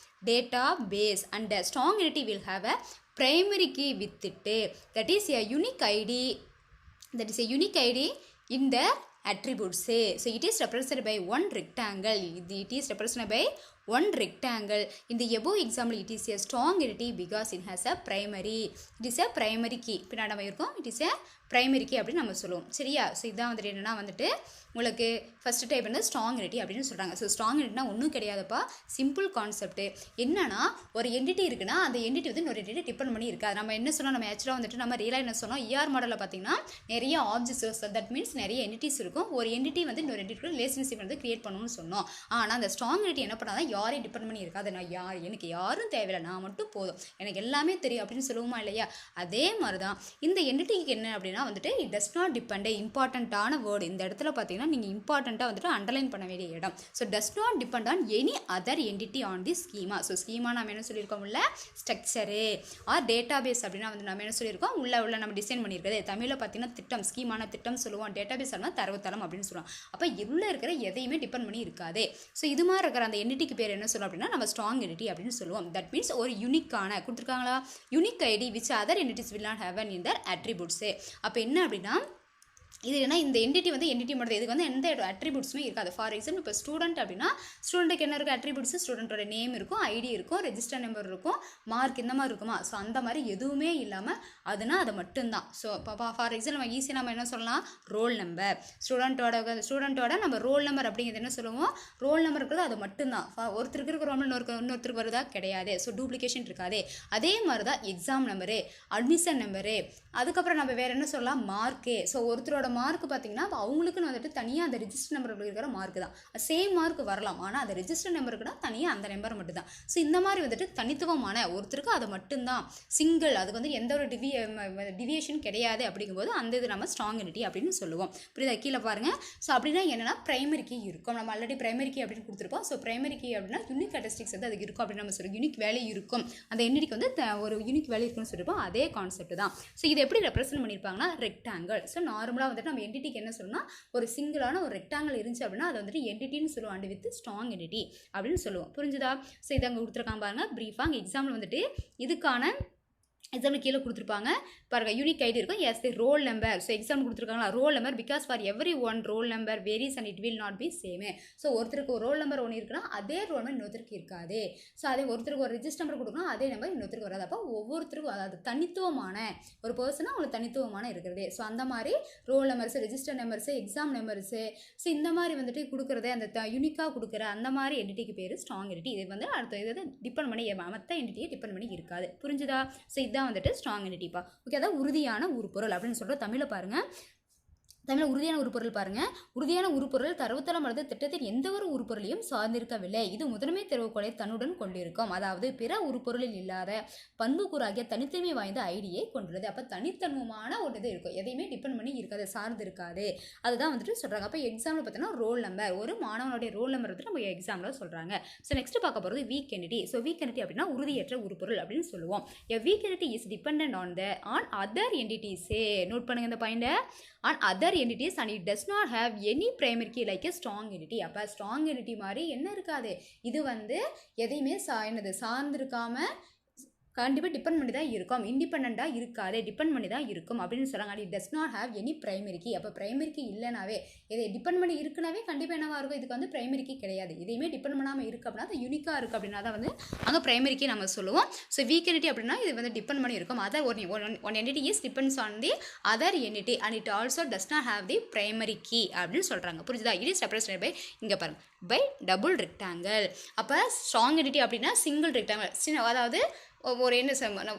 database, and the strong entity will have a primary key with it. That is a unique ID. In the attributes. So it is represented by one rectangle. It is represented by one rectangle. In the above example, it is a strong entity because it has a primary. It is a primary key. பின்னாடி நம்ம இருக்கும், it is a primary key அப்படின்னு நம்ம சொல்லுவோம். சரியா? ஸோ இதான் வந்துட்டு என்னன்னா வந்துட்டு உங்களுக்கு ஃபஸ்ட் டைப் வந்து ஸ்ட்ராங் என்டிட்டி அப்படின்னு சொல்கிறாங்க. ஸோ ஸ்ட்ராங் என்டிட்டினா ஒன்றும் கிடையாதுப்பா, சிம்பிள் கான்செப்ட். என்னன்னா ஒரு என்டிட்டி இருக்குன்னா அந்த என்டிட்டி வந்து இன்னொரு என்டிட்டி டிபெண்ட் பண்ணி இருக்காது. நம்ம என்ன சொன்னோம், நம்ம ஆக்சுவலாக வந்துட்டு நம்ம ரியலாக என்ன சொன்னோம், இஆர் மாடலில் பார்த்தீங்கன்னா நிறைய ஆப்ஜெக்ட்ஸ், தட் மீன்ஸ் நிறைய என்டிட்டிஸ் இருக்கும். ஒரு என்டிட்டி வந்து இன்னொரு என்டிட்டி ரிலேஷன்ஷிப் வந்து கிரியேட் பண்ணணும்னு சொன்னோம். ஆனால் அந்த ஸ்ட்ராங் என்டிட்டி என்ன பண்ணாதான் யாரையும் டிபெண்ட் பண்ணி இருக்காது. நான் எனக்கு யாரும் தேவையில்லை, நான் மட்டும் போதும், எனக்கு எல்லாமே தெரியும் அப்படின்னு சொல்லுவோமா இல்லையா? அதே மாதிரி தான் இந்த என்டிட்டிக்கு என்ன அப்படின்னா வந்துட்டு இட் டஸ் நாட் டிபெண்ட். இம்பார்ட்டண்ட்டான வேர்டு இந்த இடத்துல பார்த்தீங்கன்னா நீங்கள் இம்பார்ட்டண்ட்டாக வந்துட்டு அண்டர்லைன் பண்ண வேண்டிய இடம். So does not depend on any other entity on the schema. So schema நம்ம என்ன சொல்லியிருக்கோம், உள்ள ஸ்ட்ரக்சரு ஆர் டேட்டாபேஸ் அப்படின்னா வந்து நம்ம என்ன சொல்லியிருக்கோம், உள்ள நம்ம டிசைன் பண்ணியிருக்கிறது. தமிழில் பார்த்தீங்கன்னா திட்டம், ஸ்கீமான திட்டம் சொல்லுவோம், டேட்டாபேஸ் அப்படின்னா தரவுத்தளம் அப்படின்னு சொல்லுவோம். அப்போ உள்ள இருக்கிற எதையுமே டிபெண்ட் பண்ணி இருக்காது. ஸோ இது மாதிரி இருக்கிற அந்த என்டிட்டிக்கு பேர் என்ன சொல்லுவோம் அப்படின்னா நம்ம ஸ்ட்ராங் என்டிட்டி அப்படின்னு சொல்லுவோம். தட் மீன்ஸ் ஒரு யூனிக்கான கொடுத்துருக்காங்களா, unique ID which other entities will not have in their attributes. அப்போ என்ன அப்படின்னா இது என்ன, இந்த என்டிட்டி வந்து என்டிட்டி மட்டும், இதுக்கு வந்து எந்த அட்ரிபியூட்ஸுமே இருக்காது. ஃபார் எக்ஸாம்பிள் இப்போ ஸ்டூடெண்ட் அப்படின்னா ஸ்டூடெண்ட்டுக்கு என்ன இருக்குது அட்ரிபியூட்ஸ், ஸ்டூடெண்ட்டோட நேம் இருக்கும், ஐடி இருக்கும், ரெஜிஸ்டர் நம்பர் இருக்கும், மார்க் இந்த மாதிரி இருக்குமா. ஸோ அந்த மாதிரி எதுவுமே இல்லாமல் அதுனா அது மட்டும்தான். ஸோ இப்போ ஃபார் எக்ஸாம்பிள் நம்ம ஈஸியாக நம்ம என்ன சொல்லலாம், ரோல் நம்பர், ஸ்டூடெண்ட்டோட நம்ம ரோல் நம்பர் அப்படிங்கிறது என்ன சொல்லுவோம், ரோல் நம்பர் இருக்கிறது அது மட்டும்தான். ஒருத்தருக்கு இருக்கிற ரோல் நம்பர் இன்னொருத்தருக்கு வருதா, கிடையாது. ஸோ டூப்ளிகேஷன் இருக்காது. அதே மாதிரி தான் எக்ஸாம் நம்பரு, அட்மிஷன் நம்பரு, அதுக்கப்புறம் நம்ம வேறு என்ன சொல்லலாம், மார்க்கு. ஸோ ஒருத்தரோட மார்க் பார்த்தீங்கன்னா அவங்களுக்குன்னு வந்துட்டு தனியாக அந்த ரெஜிஸ்டர் நம்பர் இருக்கிற மார்க் தான், சேம் மார்க் வரலாம், ஆனால் அந்த ரெஜிஸ்டர் நம்பருக்குன்னா தனியாக அந்த நம்பர் மட்டும் தான். ஸோ இந்த மாதிரி வந்துட்டு தனித்துவமான ஒருத்தருக்கு அது மட்டும்தான், சிங்கிள், அதுக்கு வந்து எந்த ஒரு டிவியேஷன் கிடையாது. அப்படிங்கும்போது அந்த இது நம்ம ஸ்ட்ராங் என்டிட்டி அப்படின்னு சொல்லுவோம். புரியுதா? கீழே பாருங்கள். ஸோ அப்படின்னா என்னென்னா பிரைமரி கீ இருக்கும். நம்ம ஆல்ரெடி பிரைமரி கீ அப்படின்னு கொடுத்துருப்போம். ஸோ பிரைமரி கீ அப்படின்னா யூனிக் கேரக்டரிஸ்டிக்ஸ் வந்து அதுக்கு இருக்கும் அப்படின்னு நம்ம சொல்லுவோம். யூனிக் வேல்யூ இருக்கும், அந்த என்டிட்டிக்கு வந்து ஒரு யூனிக் வேல்யூ இருக்குன்னு சொல்லியிருப்போம். அதே கான்செப்ட் தான். ஸோ இது எப்படி ரெப்ரசென்ட் பண்ணியிருப்பாங்கன்னா ரெக்டாங்கிள். ஸோ நார்மலாக வந்துட்டு நம்ம என்டிட்டிக்கு என்ன சொல்லணும்னா ஒரு சிங்கிளான ஒரு ரெக்டாங்கிள் இருந்துச்சு அப்படின்னா அது வந்துட்டு என்டிட்டின்னு சொல்லுவோம், அண்ட் வித் ஸ்ட்ராங் என்டிட்டி அப்படின்னு சொல்லுவோம். புரிஞ்சுதா? ஸோ இதை அங்கே கொடுத்துருக்காங்க பாருங்க ப்ரீஃபாக. எக்ஸாம்பிள் வந்துட்டு இதுக்கான எக்ஸாம்பிள் கீழே கொடுத்துருப்பாங்க பாருங்கள், யூனிக் ஐடி இருக்கும், as the roll number. So example கொடுத்துருக்காங்களா, roll number because for every one roll number varies and it will not be சேமே. ஸோ ஒருத்தருக்கு ஒரு ரோல் நம்பர் ஒன்று இருக்குன்னா அதே ரோல் நம்பர் இன்னொருத்தருக்கு இருக்காது. ஸோ அதே ஒருத்தருக்கு ஒரு ரெஜிஸ்டர் நம்பர் கொடுக்கணும், அதே நம்பர் இன்னொருத்தருக்கு வராது. அப்போ ஒவ்வொருத்தருக்கும் அதாவது தனித்துவமான ஒரு பர்சனாக அவங்களுக்கு தனித்துவமான இருக்கிறது. ஸோ அந்த மாதிரி roll numbers, register numbers, exam numbers, so இந்த மாதிரி வந்துட்டு கொடுக்குறதே அந்த யூனிக்காக கொடுக்குற அந்த மாதிரி என்டிட்டிக்கு பேர் ஸ்ட்ராங் என்டிட்டி. இது வந்து அடுத்த இதை டிபெண்ட் பண்ணி மற்ற என்டிட்டியை டிபெண்ட் பண்ணி இருக்காது. புரிஞ்சுதா? ஸோ இதுதான் வந்துட்டு ஸ்ட்ராங் என்டிட்டிப்பா. ஓகே, அதான் உறுதியான உருப்பொருள் அப்படின்னு சொல்ற தமிழில் பாருங்க. தமிழ் உறுதியான உருப்பொருள் பாருங்க. உறுதியான உருப்பொருள் தரவுத்தளம் அல்லது திட்டத்தின் எந்த ஒரு உருப்பொருளையும் சார்ந்திருக்கவில்லை. இது முதன்மை திறவுகோலை தன்னுடன் கொண்டிருக்கும். அதாவது பிற உருப்பொருளில் இல்லாத பண்புக்கூறாகிய தனித்தன்மை வாய்ந்த ஐடியை கொண்டுள்ளது. அப்போ தனித்தன்மமான ஒரு இது இருக்கும், எதையுமே டிபெண்ட் பண்ணி இருக்காது, சார்ந்து இருக்காது. அதுதான் வந்துட்டு சொல்றாங்க. அப்போ எக்ஸாம்பிள் பார்த்தீங்கன்னா ரோல் நம்பர், ஒரு மாணவனுடைய ரோல் நம்பர் வந்து நம்ம எக்ஸாம்பிள் சொல்றாங்க. ஸோ நெக்ஸ்ட் பார்க்க போகிறது weak entity. So weak entity அப்படின்னா உறுதியற்ற உருப்பொருள் அப்படின்னு சொல்லுவோம். A weak entity is dependent on other entities. Note பண்ணுங்க இந்த point, on other entities and it does not have any primary key like a strong entity. அப்போ strong entity மாதிரி என்ன இருக்காது, இது வந்து எதையுமே சார்ந்திருக்காம கண்டிப்பாக டிபெண்ட் பண்ணி தான் இருக்கும், இண்டிபெண்ட்டாக இருக்காது, டிபெண்ட் பண்ணி தான் இருக்கும் அப்படின்னு சொல்கிறாங்க. It does not have any primary key. அப்போ பிரைமரி கீ இல்லைனாவே, இதை டிபெண்ட் பண்ணி இருக்குனாவே கண்டிப்பாக என்னவாக இருக்கும், இதுக்கு வந்து பிரைமரி கீ கிடையாது. இதையுமே டிபெண்ட் பண்ணாமல் இருக்குது அப்படின்னா அது யூனிக்காக இருக்குது அப்படின்னா தான் வந்து அங்கே பிரைமரி கீ நம்ம சொல்லுவோம். ஸோ வீக் என்டிட்டி அப்படின்னா இது வந்து டிபெண்ட் பண்ணி இருக்கும். Other one entity is depends on the other entity and it also does not have the primary key அப்படின்னு சொல்கிறாங்க. புரிஞ்சுதா? இட் இஸ் ரெப்ரசன்டட் பை, இங்கே பாருங்கள், பை டபுள் ரெக்டாங்கிள். அப்போ ஸ்ட்ராங் என்டிட்டி அப்படின்னா சிங்கிள் ரெக்டாங்கிள், அதாவது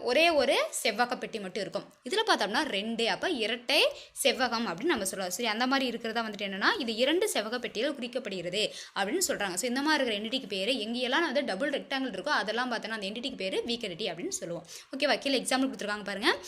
ஒரே ஒரு செவ்வக பெட்டி மட்டும் இருக்கும். இதில் பார்த்தோம்னா 2, அப்போ இரட்டை செவ்வகம் அப்படின்னு நம்ம சொல்லுவோம். சரி, அந்த மாதிரி இருக்கிறதா வந்துட்டு என்னன்னா இது 2 செவ்வக பெட்டிகள் குறிக்கப்படுகிறது அப்படின்னு சொல்கிறாங்க. ஸோ இந்த மாதிரி இருக்கிற என்டிட்டிக்கு பேர் எங்கேயெல்லாம் வந்து டபுள் ரெக்டாங்கிள் இருக்கோ அதெல்லாம் பார்த்தோன்னா அந்த என்டிட்டிக்கு பேர் வீக் என்டிட்டி அப்படின்னு சொல்லுவோம். ஓகேவா? கீழே எக்ஸாம்பிள் கொடுத்துருக்காங்க பாருங்கள்.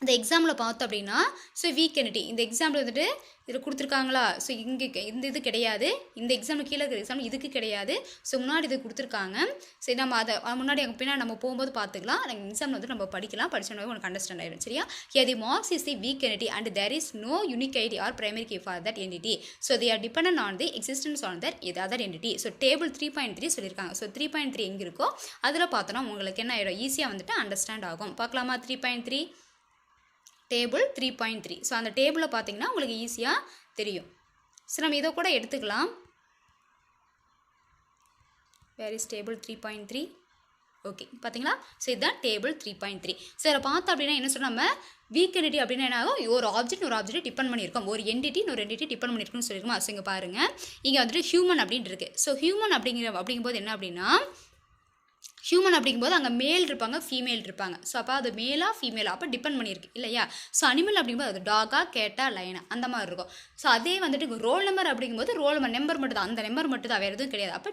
இந்த எக்ஸாம்பிள் பார்த்தோம் அப்படின்னா, ஸோ வீக் என்டிட்டி இந்த எக்ஸாம்பிள் வந்துட்டு இதில் கொடுத்துருக்காங்களா? ஸோ இங்கே இந்த இது கிடையாது, இந்த எக்ஸாம்பிள் கீழே இருக்கிற எக்ஸாம்பிள் இதுக்கு கிடையாது. ஸோ முன்னாடி இது கொடுத்துருக்காங்க. சரி, நம்ம அதை முன்னாடி அங்கே பின்னாடி நம்ம போகும்போது பார்த்துக்கலாம். எக்ஸாம்பிள் வந்து நம்ம படிக்கலாம், படிச்சோன்னா உனக்கு அண்டர்ஸ்டாண்ட் ஆகிடும். சரியா? The marks is the weak entity and there is no unique ID or primary key for that entity. So they are dependent on the existence on that இது அதர் என்டிட்டி. ஸோ டேபிள் 3.3 சொல்லியிருக்காங்க. ஸோ 3.3 எங்கே இருக்கோ அதில் பார்த்தோன்னா உங்களுக்கு என்ன ஆகிடும், ஈஸியாக வந்துட்டு அண்டர்ஸ்டாண்ட் ஆகும். பார்க்கலாமா? 3.3 டேபிள் 3.3. ஸோ அந்த டேபிளில் பார்த்தீங்கன்னா உங்களுக்கு ஈஸியாக தெரியும். ஸோ நம்ம இதை கூட எடுத்துக்கலாம். Where is table 3.3? ஓகே, பார்த்தீங்களா? ஸோ இதுதான் டேபிள் 3.3. ஸோ இதை பார்த்தோம் அப்படின்னா என்ன சொல்ல, நம்ம வீக் என்டிட்டி அப்படின்னா என்ன ஆகும், ஒரு ஆப்ஜெக்ட் டிபெண்ட் பண்ணியிருக்கோம், ஒரு என்டிட்டி ஒரு என்டிட்டி டிபெண்ட் பண்ணியிருக்குன்னு சொல்லியிருக்கோம். ஸோ இங்கே பாருங்கள், இங்கே வந்துட்டு ஹியூமன் அப்படின்ட்டு இருக்குது. ஸோ ஹியூமன் அப்படிங்கும்போது என்ன அப்படின்னா, ஹியூமன் அப்படிங்கும்போது அங்கே மேல் இருப்பாங்க, ஃபீமேல் இருப்பாங்க. ஸோ அப்போ அது மேலா ஃபீமேலா அப்போ டிபெண்ட் பண்ணியிருக்கு இல்லையா? ஸோ அனிமல் அப்படிங்கும்போது அது டாகா, கேட்டா, லைனா அந்த மாதிரி இருக்கும். ஸோ அதே வந்துட்டு ரோல் நம்பர் அப்படிங்கும்போது ரோல் நம்பர் மட்டும் தான், அந்த நம்பர் மட்டும் தான், வேறு எதுவும் கிடையாது. அப்போ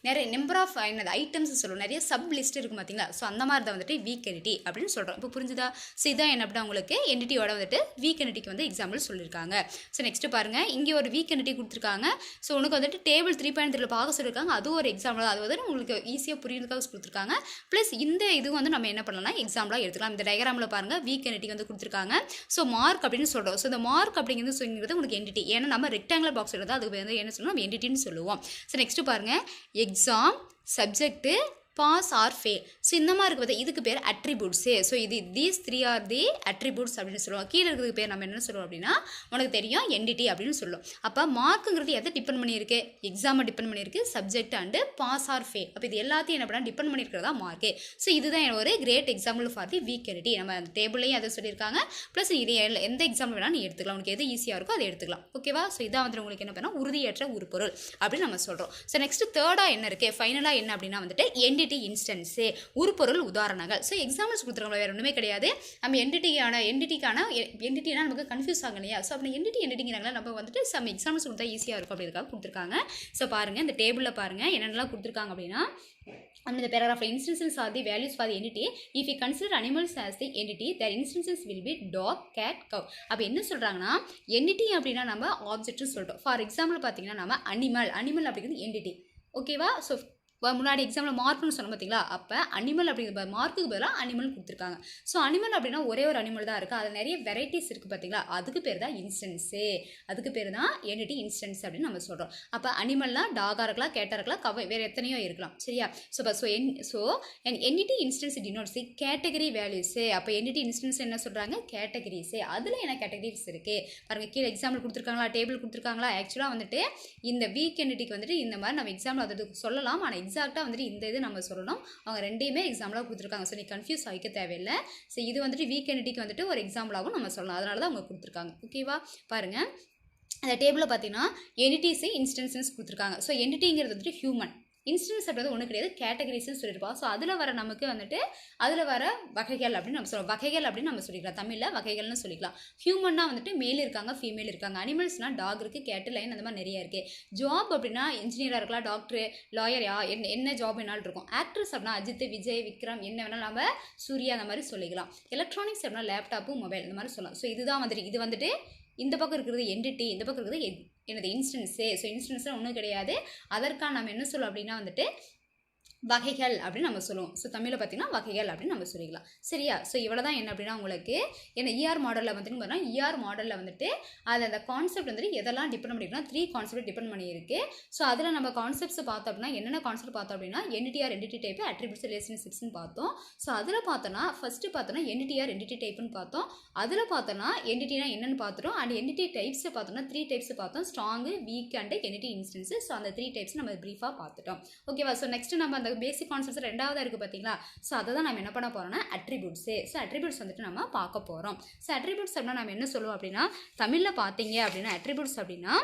நிறைய நம்பர் ஆஃப் என்னது ஐட்டம்ஸ் சொல்லுவோம், நிறைய சப் லிஸ்ட் இருக்கும் பார்த்தீங்களா? ஸோ அந்த மாதிரி தான் வந்துட்டு வீக் என்டிட்டி அப்படின்னு சொல்கிறோம். இப்போ புரிஞ்சுதா? ஸோ இதான் என்ன அப்படின்னா உங்களுக்கு என்டிட்டியோட வந்துட்டு வீக் என்டிட்டிக்கு வந்து எக்ஸாம்பிள் சொல்லியிருக்காங்க. ஸோ நெக்ஸ்ட்டு பாருங்கள், இங்கே ஒரு வீக் என்டிட்டி கொடுத்துருக்காங்க. ஸோ உனக்கு வந்துட்டு டேபிள் 3.3 பார்க்க சொல்லியிருக்காங்க. அதுவும் ஒரு எக்ஸாம்பிள், அது வந்து உங்களுக்கு ஈஸியாக புரியுறதுக்காக கொடுத்துருக்காங்க. ப்ளஸ் இந்த இது வந்து நம்ம என்ன பண்ணலாம், எக்ஸாம்பிளாக எடுத்துக்கலாம். இந்த டயக்ராமில் பாருங்கள், வீக் என்டிட்டி வந்து கொடுத்துருக்காங்க. ஸோ மார்க் அப்படின்னு சொல்கிறோம். ஸோ இந்த மார்க் அப்படிங்கிறது உங்களுக்கு என்டிட்டி. ஏன்னா நம்ம ரெக்டாங்குலர் பாக்ஸ் எடுத்தால் அதுக்கு வந்து என்ன சொல்லுவோம், நம்ம என்டிட்டின்னு சொல்லுவோம். ஸோ நெக்ஸ்ட்டு பாருங்கள், exam, subject, pass or fail. So இந்த மாதிரி இருக்குது, இதுக்கு பேர் attributes. So these 3 are the attributes அப்படின்னு சொல்லுவோம். கீழே இருக்கிறதுக்கு பேர் நம்ம என்ன சொல்லுவோம் அப்படின்னா, உனக்கு தெரியும், என்டிட்டி அப்படின்னு சொல்லுவோம். அப்போ மார்க்குங்கிறது எதை டிபெண்ட் பண்ணியிருக்கு, எக்ஸாமை டிபெண்ட் பண்ணியிருக்கு, subject and pass or fail. அப்போ இது எல்லாத்தையும் என்ன பண்ணால் டிபெண்ட் பண்ணியிருக்கிறதா மார்க்கு. ஸோ இதுதான் ஒரு great example for the weak entity. நம்ம அந்த டேபிளையும் அதை சொல்லியிருக்காங்க. ப்ளஸ் இது எந்த எக்ஸாம்பிள் வேணால் நீ எடுத்துக்கலாம், உனக்கு எது ஈஸியாக இருக்கோ அதை எடுத்துக்கலாம். ஓகேவா? ஸோ இதான் வந்து உங்களுக்கு என்ன பண்ணால் உறுதியற்ற உருப்பொருள் அப்படின்னு நம்ம சொல்கிறோம். ஸோ நெக்ஸ்ட் தேர்டாக என்ன இருக்குது, ஃபைனலாக என்ன அப்படின்னா வந்துட்டு என்டிட்டி இன்ஸ்டன்ஸு, உருப்பொருள் உதாரணங்கள். ஸோ எக்ஸாம்பிள்ஸ் கொடுத்துருக்காங்க, வேறு ஒன்றுமே கிடையாது. நம்ம என்டிட்டினா நமக்கு கன்ஃபியூஸ் ஆகும் இல்லையா? ஸோ அப்போ என்டிட்டிங்கிறாங்களா, நம்ம வந்துட்டு சம் எக்ஸாம்பிள்ஸ் கொடுத்தா ஈஸியாக இருக்கும் அப்படிங்கிறதுக்காக கொடுத்துருக்காங்க. ஸோ பாருங்கள், இந்த டேபிளில் பாருங்கள் என்னென்னலாம் கொடுத்துருக்காங்க அப்படின்னா, under the paragraph instances are the values for the entity. If we consider animals as the entity, their instances will be dog, cat, cow. அப்போ என்ன சொல்கிறாங்கன்னா, என்டிட்டி அப்படின்னா நம்ம ஆப்ஜெக்ட்னு சொல்கிறோம். ஃபார் எக்ஸாம்பிள் பார்த்தீங்கன்னா நம்ம அனிமல் அப்படிங்கிறது என்டிட்டி. ஓகேவா? ஸோ முன்னாடி எக்ஸாம்பிள் மார்க்னு சொன்னோம் பார்த்தீங்களா? அப்போ அனிமல் அப்படிங்கிற மார்க்குக்கு பதிலாக அனிமல் கொடுத்துருக்காங்க. ஸோ அனிமல் அப்படின்னா ஒரே ஒரு அனிமல் தான் இருக்குது, அதில் நிறைய வெரைட்டிஸ் இருக்குது பார்த்தீங்களா? அதுக்கு பேர் தான் இன்ஸ்டன்ஸு, அதுக்கு பேர் தான் என்டிட்டி இன்ஸ்டன்ஸ் அப்படின்னு நம்ம சொல்கிறோம். அப்போ அனிமல்னால் டாகாக இருக்கலாம், கேட்டாக இருக்கலாம், வேறு எத்தனையோ இருக்கலாம். சரியா? ஸோ என்டிட்டி இன்ஸ்டன்ஸ் டினோட்ஸ் தி கேட்டகரி வேல்யூஸு. அப்போ என்டிட்டி இன்ஸ்டன்ஸ் என்ன சொல்கிறாங்க, கேட்டகரிஸு. அதில் என்ன கேட்டகரிஸ் இருக்குது பாருங்கள், கீழே எக்ஸாம்பிள் கொடுத்துருக்காங்களா, டேபிள் கொடுத்துருக்காங்களா? ஆக்சுவலாக வந்துட்டு இந்த வீக் என்டிட்டிக்கு வந்துட்டு இந்த மாதிரி நம்ம எக்ஸாம்பிள் அது சொல்லலாம், ஆனால் எக்ஸாக்டாக வந்துட்டு இந்த இது நம்ம சொல்லணும். அவங்க ரெண்டையுமே எக்ஸாம்பிளாக கொடுத்துருக்காங்க. ஸோ நீ கன்ஃபியூஸ் ஆகிக்க தேவையில்லை. ஸோ இது வந்துட்டு வீக் என்டிட்டிக்கு வந்துட்டு ஒரு எக்ஸாம்பிளாகவும் நம்ம சொல்லலாம், அதனால தான் அவங்க கொடுத்துருக்காங்க. ஓகேவா? பாருங்கள், அந்த டேபிளில் பார்த்தீங்கன்னா என்டிட்டிஸு இன்ஸ்டன்சஸ் கொடுத்துருக்காங்க. ஸோ என்டிட்டிங்கிறது வந்துட்டு ஹியூமன், இன்ஸ்டன்ஸ் அப்படின்றது ஒன்றும் கிடையாது, கேட்டகரிஸ்ன்னு சொல்லியிருப்போம். ஸோ அதில் வர நமக்கு வந்துட்டு அதில் வர வகைகள் அப்படின்னு நம்ம சொல்லுவோம். வகைகள் அப்படின்னு நம்ம சொல்லிக்கலாம், தமிழில் வகைகள்னு சொல்லிக்கலாம். ஹியூமன்னா வந்துட்டு மேல் இருக்காங்க, ஃபீமேல் இருக்காங்க. அனிமல்ஸ்னால் டாக் இருக்குது, கேட்டு, லைன் அந்த மாதிரி நிறைய இருக்குது. ஜாப் அப்படின்னா இன்ஜினியராக இருக்கலாம், டாக்டரு, லாயர், என்ன ஜாப் வேணாலும் இருக்கும். ஆக்ட்ரஸ் அப்படின்னா அஜித், விஜய், விக்ரம், என்ன வேணாலும் நம்ம சூர்யா அந்த மாதிரி சொல்லிக்கலாம். எலக்ட்ரானிக்ஸ் அப்படின்னா லேப்டாப்பு, மொபைல் இந்த மாதிரி சொல்லலாம். ஸோ இதுதான் வந்துட்டு இது வந்துட்டு இந்த பக்கம் இருக்கிறது என்டிட்டி, இந்த பக்கம் இருக்கிறது என்னது இன்ஸ்டன்ஸு. ஸோ இன்ஸ்டன்ஸ்லாம் ஒன்றும் கிடையாது. அதற்கான நம்ம என்ன சொல்லுவோம் அப்படின்னா வந்துட்டு வகைகள் அப்படின்னு நம்ம சொல்லுவோம். ஸோ தமிழில் பார்த்தீங்கன்னா வகைகள் அப்படின்னு நம்ம சொல்லிக்கலாம். சரியா? ஸோ இவ்வளோ தான் என்ன அப்படின்னா உங்களுக்கு என்ன இஆர் மாடலில் வந்துட்டு பார்த்தீங்கன்னா இஆர் மாடலில் வந்துட்டு அது அந்த கான்செப்ட் வந்துட்டு எதெல்லாம் டிபெண்ட் பண்ணியிருக்குன்னா 3 கான்செப்ட் டிபெண்ட் பண்ணியிருக்கு. ஸோ அதில் நம்ம கான்செப்ட்ஸ் பார்த்தோம் அப்படின்னா என்னென்ன கான்செப்ட் பார்த்தோம் அப்படின்னா என்டிடிஆர் என்டிட்டி டைப் அட்ரிபியூட்ஸ் ரிலேஷன்ஷிப்ஸ்னு பார்த்தோம். ஸோ அதில் பார்த்தோன்னா ஃபஸ்ட்டு பார்த்தோன்னா என்டிடிஆர் என்டிட்டி டைப்னு பார்த்தோம். அதில் பார்த்தோன்னா என்டிட்டினா என்னென்னு பார்த்துட்டோம். அண்ட் என்டிட்டி டைப்ஸை பார்த்தோம்னா 3 டைப்ஸ் பார்த்தோம். Strong, week and entity instance. So அந்த 3 டைப்ஸ் நம்ம ப்ரீஃபாக பார்த்துட்டோம். ஓகேவா? ஸோ நெக்ஸ்ட் நம்ம அந்த பேசிக் கான்செப்ட்ஸ் ரெண்டாவதாக இருக்குது பார்த்தீங்களா? ஸோ அதை தான் நம்ம என்ன பண்ண போகிறோம்னா அட்ரிபியூட்ஸு. ஸோ அட்ரிபியூட்ஸ் வந்துட்டு நம்ம பார்க்க போகிறோம். ஸோ அட்ரிபியூட்ஸ் அப்படின்னா நம்ம என்ன சொல்லுவோம் அப்படின்னா தமிழில் பார்த்தீங்க அப்படின்னா அட்ரிபியூட்ஸ் அப்படின்னா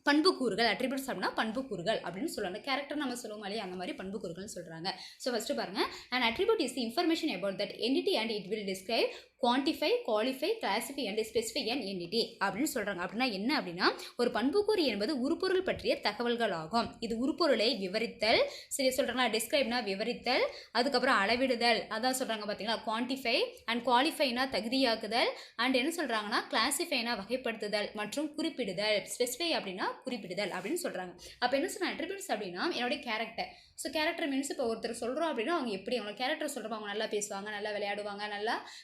பண்புக்கூறுகள். அட்ரிபியூட்ஸ் அப்படின்னா பண்புக்கூறுகள் அப்படின்னு சொல்லுவாங்க. கேரக்டர் நம்ம சொல்லுவோம் இல்லையா, அந்த மாதிரி பண்புக்கூறுகள்னு சொல்கிறாங்க. ஸோ ஃபஸ்ட்டு பாருங்கள், an attribute is the information about that entity and it will describe, quantify, qualify, classify and specify an entity அப்படின்னு சொல்கிறாங்க. அப்படின்னா என்ன அப்படின்னா ஒரு பண்புக்கூறு என்பது உருப்பொருள் பற்றிய தகவல்கள் ஆகும். இது உருப்பொருளை விவரித்தல், சரி சொல்கிறாங்களா, டிஸ்கிரைப்னா விவரித்தல், அதுக்கப்புறம் அளவிடுதல், அதான் சொல்கிறாங்க பார்த்தீங்களா, குவான்டிஃபை அண்ட் குவாலிஃபைனா தகுதியாக்குதல், அண்ட் என்ன சொல்கிறாங்கன்னா கிளாசிஃபைனா வகைப்படுத்துதல் மற்றும் குறிப்பிடுதல், ஸ்பெசிஃபை அப்படின்னா குறிப்பிடுதல் அப்படின்னு சொல்கிறாங்க. அப்போ என்ன சொல்கிறாங்க அட்ரிபியூட்ஸ் அப்படின்னா என்னுடைய கேரக்டர். ஸோ கேரக்டர் மீன்ஸ் இப்போ ஒருத்தர் சொல்கிறோம் அப்படின்னா அவங்க எப்படி அவங்க கேரக்டர் சொல்கிறப்ப அவங்க நல்லா பேசுவாங்க, நல்லா விளையாடுவாங்க,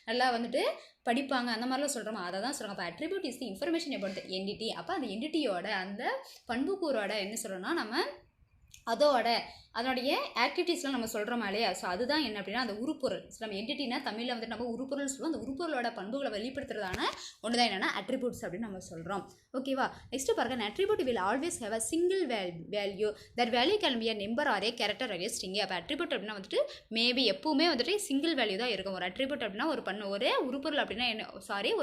நல்லா வந்துட்டு படிப்பாங்க, அந்த மாதிரிலாம் சொல்கிறோமா, அதை தான் சொல்கிறாங்க. அப்போ attribute is the information about the entity. அப்போ அந்த என்டிட்டியோட அந்த பண்புக்கூறோட என்ன சொல்கிறோன்னா நம்ம அதனுடைய ஆக்டிவிட்டீஸ்லாம் நம்ம சொல்கிறோமா இல்லையா. ஸோ அதுதான் என்ன அப்படின்னா அந்த உருப்பொருள். ஸோ நம்ம என்டிட்டினா தமிழில் வந்துட்டு நம்ம உருப்பொருள் சொல்லுவோம். அந்த உருப்பொருளோட பண்புகளை வெளிப்படுத்துறதான ஒன்று தான் என்னென்னா அட்ரிபியூட்ஸ் அப்படின்னு நம்ம சொல்கிறோம். ஓகேவா? நெக்ஸ்ட்டு பாருங்கள், attribute will always have a single value. That value can be a number or a character or a string. அப்போ அட்ரிபியூட் அப்படின்னா வந்துட்டு மேபி எப்பவுமே வந்துட்டு சிங்கிள் வேல்யூ தான் இருக்கும். ஒரு அட்ரிபியூட் அப்படின்னா ஒரே உருப்பொருள் அப்படின்னா என்ன,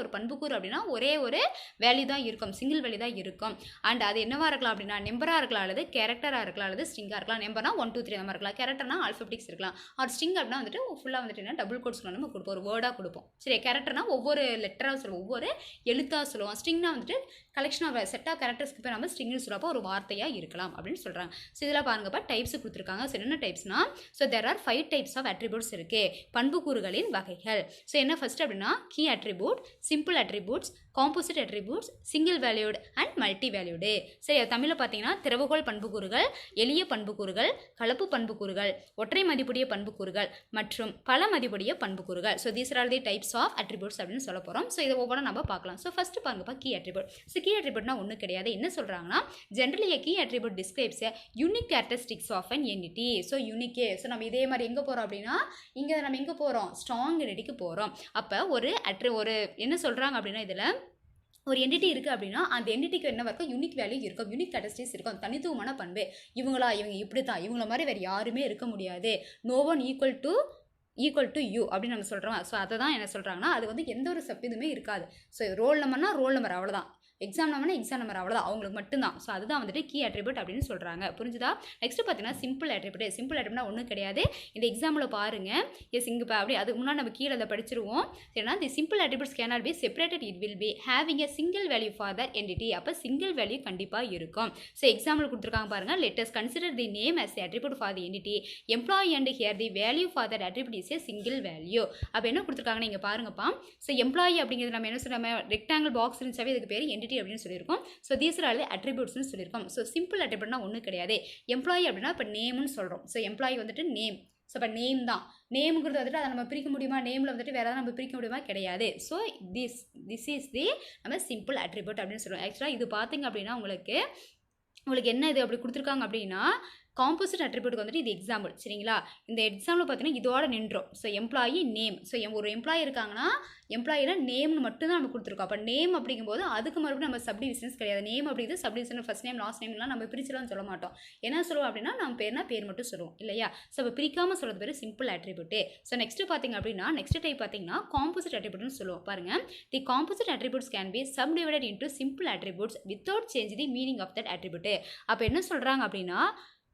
ஒரு பண்புக்கூறு அப்படின்னா ஒரே ஒரு வேல்யூ தான் இருக்கும், சிங்கிள் வேல்யூ தான் இருக்கும். அண்ட் அது என்னவா இருக்கலாம் அப்படின்னா நம்பராக இருக்கலாம், அல்லது கேரக்டராக இருக்கலாம், அல்லது ஸ்ட்ரிங்காக இருக்கலாம். நம்பர்னா 1 2 3 அந்த மாதிரி இருக்கலாம், கேரக்டர்னா ஆல்ஃபபெட்டிக்ஸ் இருக்கலாம், ஒரு ஸ்ட்ரிங் அப்படின்னா வந்துட்டு ஃபுல்லாக வந்துட்டு என்ன டபுள் கோட்ஸ் நம்ம கொடுப்போம், ஒரு வேர்டாக கொடுப்போம். சரி, கேரக்டர்னா ஒவ்வொரு லெட்டராக சொல்லுவோம், ஒவ்வொரு எழுத்தாக சொல்லுவோம். ஸ்ட்ரிங்னா வந்துட்டு கலெக்ஷன் ஆஃப் செட் ஆஃப் கேரக்டர்ஸ்க்கு போய் நம்ம ஸ்ட்ரிங்னு சொல்கிறப்போ ஒரு வார்த்தையாக இருக்கலாம் அப்படின்னு சொல்கிறாங்க. ஸோ இதில் பாருங்கப்பா டைப்ஸ் கொடுத்துருக்காங்க. ஸோ என்ன டைப்ஸ்னா, so there are 5 types of attributes இருக்குது, பண்புக்கூறுகளின் வகைகள். ஸோ என்ன ஃபர்ஸ்ட் அப்படின்னா key attribute, simple attributes, composite attributes, single valued and multi valued. சரி, தமிழில் பார்த்தீங்கன்னா திறவுகோல் பண்புக்கூறுகள், எளிய பண்புக்கூறுகள், கலப்பு பண்புக்கூறுகள், ஒற்றை மதிப்புடைய பண்புக்கூறுகள் மற்றும் பல மதிப்புடைய பண்புக்கூறுகள். So these are the types of attributes அப்படின்னு சொல்ல போகிறோம். ஸோ இதை ஒவ்வொரு நம்ம பார்க்கலாம். ஸோ ஃபர்ஸ்ட் பாருங்கப்பா கீ அட்ரிபியூட். ஸோ கீ அட்ரிபியூட்னா ஒன்றும் கிடையாது. என்ன சொல்கிறாங்கன்னா generally a key attribute describes a unique characteristics of an entity. So யூனிக்கே. ஸோ நம்ம இதே மாதிரி எங்கே போகிறோம் அப்படின்னா இங்கே நம்ம எங்கே போகிறோம், ஸ்ட்ராங் என்டிட்டிக்கு போகிறோம். அப்போ ஒரு என்ன சொல்கிறாங்க அப்படின்னா இதில் ஒரு என்டிட்டி இருக்குது அப்படின்னா அந்த என்டிட்டிக்கு என்ன இருக்கும், யூனிக் வேல்யூ இருக்கும், யூனிக் கேரக்டரிஸ்டிக்ஸ் இருக்கும், தனித்துவமான பண்பு. இவங்க இப்படி தான், இவங்கள மாதிரி வேறு யாருமே இருக்க முடியாது, no one equal to you அப்படின்னு நம்ம சொல்கிறோம். ஸோ அதை தான் என்ன சொல்கிறாங்கன்னா அது வந்து எந்த ஒரு இதுவுமே இருக்காது. ஸோ ரோல் நம்பர்னா ரோல் நம்பர் அவ்வளோதான், எக்ஸாம் நம்பர் அவ்வளோதான், அவங்களுக்கு மட்டும்தான். ஸோ அதுதான் வந்துட்டு கீ அட்ரிபியூட் அப்படின்னு சொல்கிறாங்க. புரிஞ்சுதா? நெக்ஸ்ட் பார்த்தீங்கன்னா சிம்பிள் அட்ரிபியூட். சிம்பிள் அட்ரிபியூட்னா ஒன்றும் கிடையாது. இந்த எக்ஸாம்பிள் பாருங்கள், இங்கே அப்படி அதுக்கு முன்னாடி நம்ம கீழே அதை படிச்சிருவோம். சரினா the simple attributes cannot be separated, it will be having a single value for that entity. அப்போ சிங்கிள் வேல்யூ கண்டிப்பாக இருக்கும். ஸோ எக்ஸாம்பிள் கொடுத்துருக்காங்க பாருங்கள், let us consider the name as the attribute for the entity employee and here the value for that attribute is a single value. அப்போ என்ன கொடுத்துருக்காங்க நீங்கள் பாருங்கப்பா. ஸோ எம்ப்ளாயி அப்படிங்கிறது நம்ம என்ன சொல்கிறோம், ரெக்டாங்கிள் பாக்ஸ் இருந்துச்சாவே இதுக்கு பேர் என்டிட்டி அப்படின்னு சொல்லியிருக்கோம். ஸோ தீஸ் ஆர் ஆல் அட்ரிபியூட்ஸ்னு சொல்லியிருக்கோம். ஸோ சிம்பிள் அட்ரிபியூட்னா ஒன்றும் கிடையாது. எம்ப்ளாயி அப்படின்னா இப்போ நேம்னு சொல்கிறோம். ஸோ எம்ப்ளாயி வந்துட்டு நேம். ஸோ இப்போ நேம் தான், நேமுங்கிறது வந்துட்டு அதை நம்ம பிரிக்க முடியுமா, நேமில் வந்துட்டு வேறு ஏதாவது நம்ம பிரிக்க முடியுமா, கிடையாது. ஸோ திஸ் இஸ் தி நம்ம சிம்பிள் அட்ரிபியூட் அப்படின்னு சொல்லுவோம். ஆக்சுவலாக இது பார்த்தீங்க அப்படின்னா உங்களுக்கு என்ன இது அப்படி கொடுத்துருக்காங்க அப்படின்னா காம்போசிட் அட்ரிபியூட்டுக்கு வந்துட்டு இது எக்ஸாம்பிள். சரிங்களா? இந்த எக்ஸாம்பிள் பார்த்தீங்கன்னா இதோட நின்றோம். So employee name. ஸோ ஒரு எம்ப்ளாயி இருக்காங்கன்னா எம்ப்ளாயில நேம்னு மட்டும்தான் நம்ம கொடுத்துருக்கோம். அப்போ நேம் அப்படிங்கும்போது அதுக்கு மறுபடியும் நம்ம சப்டிவிஷன்ஸ் கிடையாது. நேம் அப்படிங்கிறது சப்டிவிஷன், ஃபர்ஸ்ட் நேம் லாஸ்ட் நேம்லாம் நம்ம பிரிச்சுலாம் சொல்ல மாட்டோம். என்ன சொல்லுவோம் அப்படின்னா நம்ம பேர் மட்டும் சொல்லுவோம் இல்லையா. ஸோ இப்போ பிரிக்காமல் சொல்கிறது பேர் சிம்பிள் அட்ரிபியூட்டு. ஸோ நெக்ஸ்ட் பார்த்தீங்க அப்படின்னா நெக்ஸ்ட் டைப் பார்த்தீங்கன்னா காம்போசிட் அட்ரிபியூட்னு சொல்லுவோம். பாருங்கள், the composite attributes can be subdivided into simple attributes without change the meaning of that attribute. அப்போ என்ன சொல்கிறாங்க அப்படின்னா